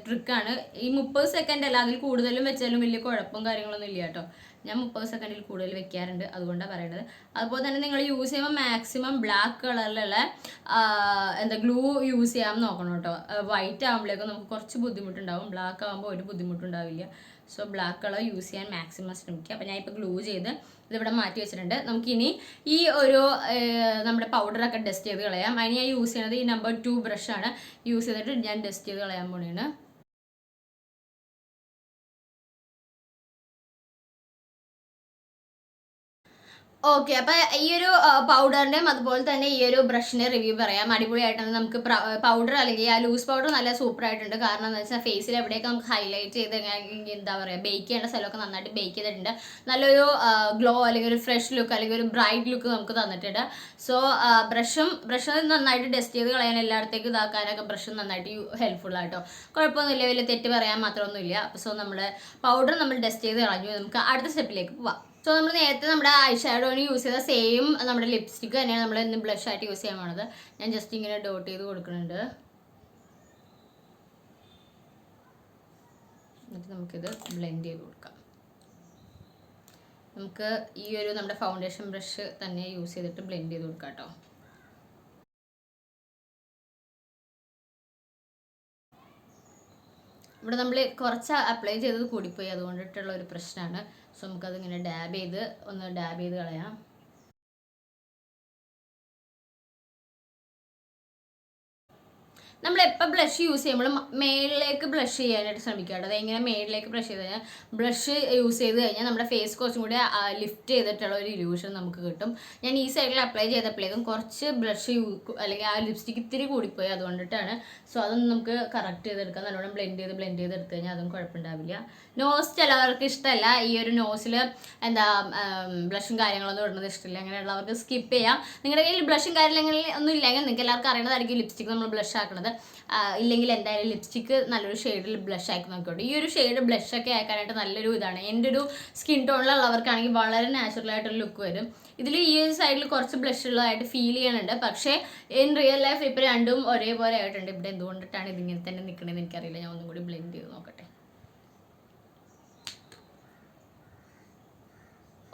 ട്രിക്കാണ്. ഈ 30 സെക്കൻഡ് അല്ല, അതിൽ കൂടുതലും വെച്ചാലും വലിയ കുഴപ്പവും കാര്യങ്ങളൊന്നും ഇല്ല കേട്ടോ. ഞാൻ 30 സെക്കൻഡിൽ കൂടുതൽ വെക്കാറുണ്ട്, അതുകൊണ്ടാണ് പറയുന്നത്. അതുപോലെ തന്നെ നിങ്ങൾ യൂസ് ചെയ്യുമ്പോൾ മാക്സിമം ബ്ലാക്ക് കളറിലുള്ള ഗ്ലൂ യൂസ് ചെയ്യാൻ നോക്കണം കേട്ടോ. വൈറ്റ് ആകുമ്പോഴേക്കും നമുക്ക് കുറച്ച് ബുദ്ധിമുട്ടുണ്ടാവും. ബ്ലാക്ക് ആകുമ്പോൾ ഒരു ബുദ്ധിമുട്ടുണ്ടാവില്ല. സോ ബ്ലാക്ക് കളർ യൂസ് ചെയ്യാൻ മാക്സിമം ശ്രമിക്കുക. അപ്പോൾ ഞാൻ ഇപ്പോൾ ഗ്ലൂ ചെയ്ത് ഇതിവിടെ മാറ്റി വെച്ചിട്ടുണ്ട്. നമുക്കിനി ഈ ഒരു നമ്മുടെ പൗഡറൊക്കെ ഡസ്റ്റ് ചെയ്ത് കളയാം. അതിന് ഞാൻ യൂസ് ചെയ്യുന്നത് ഈ നമ്പർ 2 ബ്രഷാണ് യൂസ് ചെയ്തിട്ട് ഞാൻ ഡസ്റ്റ് ചെയ്ത് കളയാൻ പോണേണ്. ഓക്കെ, അപ്പോൾ ഈ ഒരു പൗഡറിൻ്റെയും അതുപോലെ തന്നെ ഈ ഒരു ബ്രഷിൻ്റെ റിവ്യൂ പറയാം. അടിപൊളിയായിട്ടാണ്. നമുക്ക് പൗഡർ അല്ലെങ്കിൽ ആ ലൂസ് പൗഡർ നല്ല സൂപ്പറായിട്ടുണ്ട്. കാരണം എന്താ വെച്ചാൽ ഫേസിൽ എവിടെയൊക്കെ നമുക്ക് ഹൈലൈറ്റ് ചെയ്ത് എന്താ പറയുക, ബേക്ക് ചെയ്യേണ്ട സ്ഥലമൊക്കെ നന്നായിട്ട് ബേക്ക് ചെയ്തിട്ടുണ്ട്. നല്ലൊരു ഗ്ലോ അല്ലെങ്കിൽ ഒരു ഫ്രഷ് ലുക്ക് അല്ലെങ്കിൽ ഒരു ബ്രൈറ്റ് ലുക്ക് നമുക്ക് തന്നിട്ടുണ്ട്. സോ ബ്രഷ് നന്നായിട്ട് ഡസ്റ്റ് ചെയ്ത് കളയാൻ എല്ലായിടത്തേക്കും ഇതാക്കാനൊക്കെ ബ്രഷ് നന്നായിട്ട് ഹെൽപ്ഫുൾ ആട്ടോ. കുഴപ്പമൊന്നുമില്ല, വലിയ തെറ്റ് പറയാൻ മാത്രമൊന്നുമില്ല. സോ നമ്മുടെ പൗഡർ നമ്മൾ ഡസ്റ്റ് ചെയ്ത് കളഞ്ഞു. നമുക്ക് അടുത്ത സ്റ്റെപ്പിലേക്ക് പോവാം. സോ നമ്മൾ നേരത്തെ നമ്മുടെ ഐ ഷാഡോന് യൂസ് ചെയ്ത സെയിം നമ്മുടെ ലിപ്സ്റ്റിക്ക് തന്നെയാണ് നമ്മൾ ഇന്ന് ബ്ലഷ് ആയിട്ട് യൂസ് ചെയ്യാൻ പോണത്. ഞാൻ ജസ്റ്റ് ഇങ്ങനെ ഡോട്ട് ചെയ്ത് കൊടുക്കുന്നുണ്ട്. എന്നിട്ട് നമുക്കിത് ബ്ലെൻഡ് ചെയ്ത് കൊടുക്കാം. നമുക്ക് ഈ ഒരു നമ്മുടെ ഫൗണ്ടേഷൻ ബ്രഷ് തന്നെ യൂസ് ചെയ്തിട്ട് ബ്ലെൻഡ് ചെയ്ത് കൊടുക്കാം കേട്ടോ. ഇവിടെ നമ്മൾ കുറച്ച് അപ്ലൈ ചെയ്തത് കൂടിപ്പോയി, അതുകൊണ്ടിട്ടുള്ള ഒരു പ്രശ്നമാണ്. സോ നമുക്കതിങ്ങനെ ഡാബ് ചെയ്ത് കളയാം. നമ്മൾ എപ്പോൾ ബ്ലഷ് യൂസ് ചെയ്യുമ്പോഴും മേളിലേക്ക് ബ്ലഷ് ചെയ്യാനായിട്ട് ശ്രമിക്കുക കേട്ടോ. അതെങ്ങനെ മേളിലേക്ക് ബ്രഷ് ചെയ്ത് കഴിഞ്ഞാൽ ബ്ലഷ് യൂസ് ചെയ്ത് കഴിഞ്ഞാൽ നമ്മുടെ ഫേസ് കുറച്ചും കൂടി ലിഫ്റ്റ് ചെയ്തിട്ടുള്ള ഒരു ഇല്യൂഷൻ നമുക്ക് കിട്ടും. ഞാൻ ഈ സൈഡിൽ അപ്ലൈ ചെയ്തപ്പോഴേക്കും കുറച്ച് ബ്ലഷ് അല്ലെങ്കിൽ ആ ലിപ്സ്റ്റിക്ക് ഇത്തിരി കൂടിപ്പോയി, അതുകൊണ്ടിട്ടാണ്. സോ അതൊന്നും നമുക്ക് കറക്റ്റ് ചെയ്തെടുക്കാം. നല്ലോണം ബ്ലെൻഡ് ചെയ്ത് എടുത്തു കഴിഞ്ഞാൽ അതും കുഴപ്പമുണ്ടാവില്ല. നോസ് ചിലവർക്ക് ഇഷ്ടമല്ല, ഈ ഒരു നോസിൽ എന്താ ബ്ലഷും കാര്യങ്ങളൊന്നും ഇടുന്നത് ഇഷ്ടമില്ല, അങ്ങനെയുള്ളവർക്ക് സ്കിപ്പ് ചെയ്യാം. നിങ്ങളുടെ കയ്യിൽ ബ്ലഷും കാര്യങ്ങളിൽ ഒന്നും ഇല്ലെങ്കിൽ നിങ്ങൾക്ക് എല്ലാവർക്കും അറിയുന്നതായിരിക്കും ലിപ്സ്റ്റിക്ക് നമ്മൾ ബ്ലഷ് ആക്കുന്നത്. ഇല്ലെങ്കിൽ എന്തായാലും ലിപ്സ്റ്റിക്ക് നല്ലൊരു ഷെയ്ഡിൽ ബ്ലഷ് ആക്കി നോക്കിക്കോട്ടെ. ഈ ഒരു ഷെയ്ഡ് ബ്ലഷൊക്കെ ആക്കാനായിട്ട് നല്ലൊരു ഇതാണ്. എൻ്റെ ഒരു സ്കിൻ ടോണിലുള്ളവർക്കാണെങ്കിൽ വളരെ നാച്ചുറലായിട്ടൊരു ലുക്ക് വരും. ഇതിൽ ഈ ഒരു സൈഡിൽ കുറച്ച് ബ്ലഷ് ഉള്ളതായിട്ട് ഫീൽ ചെയ്യാനുണ്ട്, പക്ഷേ ഇൻ റിയൽ ലൈഫ് ഇപ്പോൾ രണ്ടും ഒരേപോലെ ആയിട്ടുണ്ട്. ഇവിടെ എന്തുകൊണ്ടിട്ടാണ് ഇതിങ്ങനെ തന്നെ നിൽക്കണമെന്ന് എനിക്കറിയില്ല. ഞാൻ ഒന്നും കൂടി ബ്ലെൻഡ് ചെയ്ത് നോക്കട്ടെ.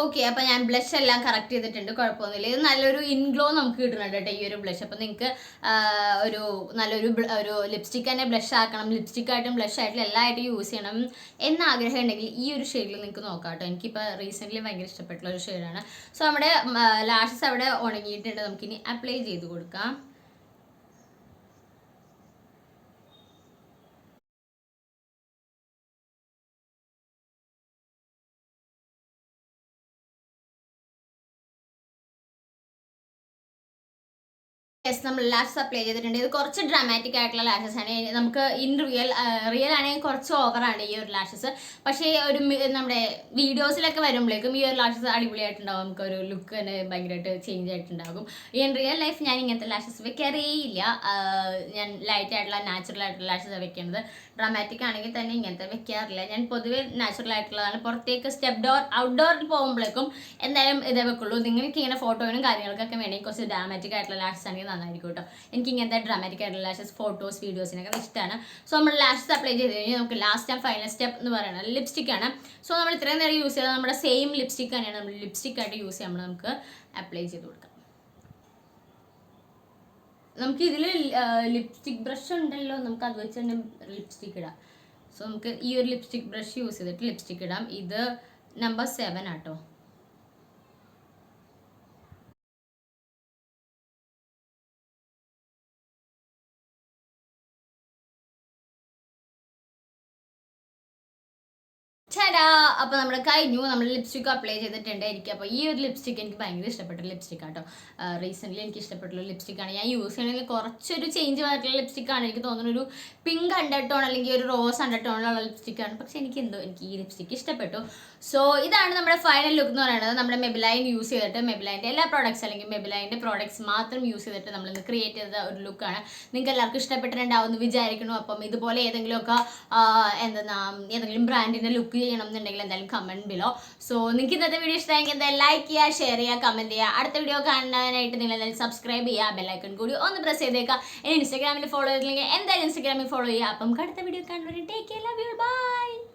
ഓക്കെ, അപ്പം ഞാൻ ബ്ലഷ് എല്ലാം കറക്റ്റ് ചെയ്തിട്ടുണ്ട്, കുഴപ്പമൊന്നുമില്ല. ഇത് നല്ലൊരു ഇൻഗ്ലോ നമുക്ക് കിട്ടുന്നുണ്ട് കേട്ടോ ഈ ഒരു ബ്ലഷ്. അപ്പം നിങ്ങൾക്ക് ഒരു നല്ലൊരു ഒരു ലിപ്സ്റ്റിക്ക് തന്നെ ബ്ലഷ് ആക്കണം, ലിപ്സ്റ്റിക്കായിട്ടും ബ്ലഷ് ആയിട്ടും എല്ലായിട്ടും യൂസ് ചെയ്യണം എന്ന ആഗ്രഹം ഉണ്ടെങ്കിൽ ഈ ഒരു ഷെയ്ഡിൽ നിങ്ങൾക്ക് നോക്കാം കേട്ടോ. എനിക്കിപ്പോൾ റീസെൻ്റ്ലി ഭയങ്കര ഇഷ്ടപ്പെട്ടുള്ള ഒരു ഷെയ്ഡാണ്. സോ നമ്മുടെ ലാഷസ് അവിടെ ഉണങ്ങിയിട്ടുണ്ട്, നമുക്കിനി അപ്ലൈ ചെയ്ത് കൊടുക്കാം. യെസ്, നമ്മൾ ലാഷസ് അപ്ലൈ ചെയ്തിട്ടുണ്ട്. ഇത് കുറച്ച് ഡ്രാമാറ്റിക് ആയിട്ടുള്ള ലാഷസ് ആണ്. നമുക്ക് ഇൻ റിയൽ ആണെങ്കിൽ കുറച്ച് ഓവറാണ് ഈ ഒരു ലാഷസ്. പക്ഷേ ഒരു നമ്മുടെ വീഡിയോസിലൊക്കെ വരുമ്പോഴേക്കും ഈ ഒരു ലാഷസ് അടിപൊളിയായിട്ടുണ്ടാവും, നമുക്ക് ഒരു ലുക്ക് തന്നെ ഭയങ്കരമായിട്ട് ചേഞ്ച് ആയിട്ടുണ്ടാകും. ഇൻ റിയൽ ലൈഫ് ഞാൻ ഇങ്ങനത്തെ ലാഷസ് വെക്കാറേയില്ല. ഞാൻ ലൈറ്റ് ആയിട്ടുള്ള നാച്ചുറൽ ആയിട്ടുള്ള ലാഷസ് വെക്കുന്നത്. ഡ്രാമാറ്റിക് ആണെങ്കിൽ തന്നെ ഇങ്ങനത്തെ വെക്കാറില്ല. ഞാൻ പൊതുവെ നാച്ചുറൽ ആയിട്ടുള്ളതാണ്. പുറത്തേക്ക് ഔട്ട്ഡോറിൽ പോകുമ്പോഴേക്കും എന്തായാലും ഇതേ വെക്കുള്ളൂ. നിങ്ങൾക്ക് ഇങ്ങനെ ഫോട്ടോയിനും കാര്യങ്ങൾക്കൊക്കെ വേണമെങ്കിൽ കുറച്ച് ഡ്രാമാറ്റിക് ആയിട്ടുള്ള ലാഷസ് ആണെങ്കിൽ നന്നായിരിക്കും കേട്ടോ. എനിക്ക് ഇങ്ങനത്തെ ഡ്രാമാറ്റിക് ആയിട്ടുള്ള ലാഷസ് ഫോട്ടോസ് വീഡിയോസിനൊക്കെ ഇഷ്ടമാണ്. സോ നമ്മൾ ലാഷസ് അപ്ലൈ ചെയ്ത് കഴിഞ്ഞാൽ നമുക്ക് ലാസ്റ്റ് ആൻഡ് ഫൈനൽ സ്റ്റെപ്പ് എന്ന് പറയുന്നത് ലിപ്സ്റ്റിക്കാണ്. സോ നമ്മൾ ഇത്രയും നേരം യൂസ് ചെയ്താൽ നമ്മുടെ സെയിം ലിപ്സ്റ്റിക് തന്നെയാണ് നമ്മൾ ലിപ്സ്റ്റിക്കായിട്ട് യൂസ് ചെയ്യുമ്പോൾ നമുക്ക് അപ്ലൈ ചെയ്ത് കൊടുക്കാം. നമുക്ക് ഇതിൽ ലിപ്സ്റ്റിക് ബ്രഷ് ഉണ്ടല്ലോ, നമുക്ക് അത് വെച്ച് തന്നെ ലിപ്സ്റ്റിക് ഇടാം. സോ നമുക്ക് ഈ ഒരു ലിപ്സ്റ്റിക് ബ്രഷ് യൂസ് ചെയ്തിട്ട് ലിപ്സ്റ്റിക് ഇടാം. ഇത് നമ്പർ 7 ആട്ടോ. ചേടാ, അപ്പോൾ നമ്മൾ കഴിഞ്ഞു. നമ്മൾ ലിപ്സ്റ്റിക്ക് അപ്ലൈ ചെയ്തിട്ടുണ്ട്. അപ്പോൾ ഈ ഒരു ലിപ്സ്റ്റിക്ക് എനിക്ക് ഭയങ്കര ഇഷ്ടപ്പെട്ട ലിപ്സ്റ്റിക് ആട്ടോ. റീസെൻ്റ്ലി എനിക്ക് ഇഷ്ടപ്പെട്ടുള്ള ലിപ്സ്റ്റിക്കാണ്. ഞാൻ യൂസ് ചെയ്യണമെങ്കിൽ കുറച്ചൊരു ചേഞ്ച് ആയിട്ടുള്ള ലിപ്സ്റ്റിക്കാണ്. എനിക്ക് തോന്നുന്നു ഒരു പിങ്ക് അണ്ടർടോൺ അല്ലെങ്കിൽ ഒരു റോസ് അണ്ടർടോണിലുള്ള ലിപ്സ്റ്റിക്കാണ്. പക്ഷെ എനിക്ക് ഈ ലിപ്സ്റ്റിക്ക് ഇഷ്ടപ്പെട്ടു. സോ ഇതാണ് നമ്മുടെ ഫൈനൽ ലുക്ക് എന്ന് പറയുന്നത്. നമ്മുടെ മെബിലൈൻ യൂസ് ചെയ്തിട്ട് മെബിലൈൻ്റെ എല്ലാ പ്രോഡക്ട്സ് അല്ലെങ്കിൽ മെബിലൈൻ്റെ പ്രോഡക്ട്സ് മാത്രം യൂസ് ചെയ്തിട്ട് നമ്മളിന്ന് ക്രിയേറ്റ് ചെയ്ത ഒരു ലുക്കാണ്. നിങ്ങൾക്ക് എല്ലാവർക്കും ഇഷ്ടപ്പെട്ടിട്ടുണ്ടാവും എന്ന് വിചാരിക്കുന്നു. അപ്പം ഇതുപോലെ ഏതെങ്കിലുമൊക്കെ ഏതെങ്കിലും ബ്രാൻഡിൻ്റെ ലുക്ക് ചെയ്യണം എന്നുണ്ടെങ്കിൽ എന്തായാലും കമന്റ് ബിലോ. സോ നിങ്ങൾക്ക് ഇന്നത്തെ വീഡിയോ ഇഷ്ടമായെങ്കിൽ എന്തായാലും ലൈക്ക് ചെയ്യുക, ഷെയർ ചെയ്യുക, കമന്റ് ചെയ്യുക. അടുത്ത വീഡിയോ കാണാനായിട്ട് നിങ്ങൾ എന്തായാലും സബ്സ്ക്രൈബ് ചെയ്യുക, ബെല്ലൈക്കൺ കൂടി ഒന്ന് പ്രസ് ചെയ്തേക്കുക. ഇനി ഇൻസ്റ്റാഗ്രാമിൽ ഫോളോ ചെയ്തില്ലെങ്കിൽ എന്തായാലും ഇൻസ്റ്റാഗ്രാമിൽ ഫോളോ ചെയ്യുക. അപ്പം അടുത്ത വീഡിയോ കാണുന്നവരെ take care, love you, by.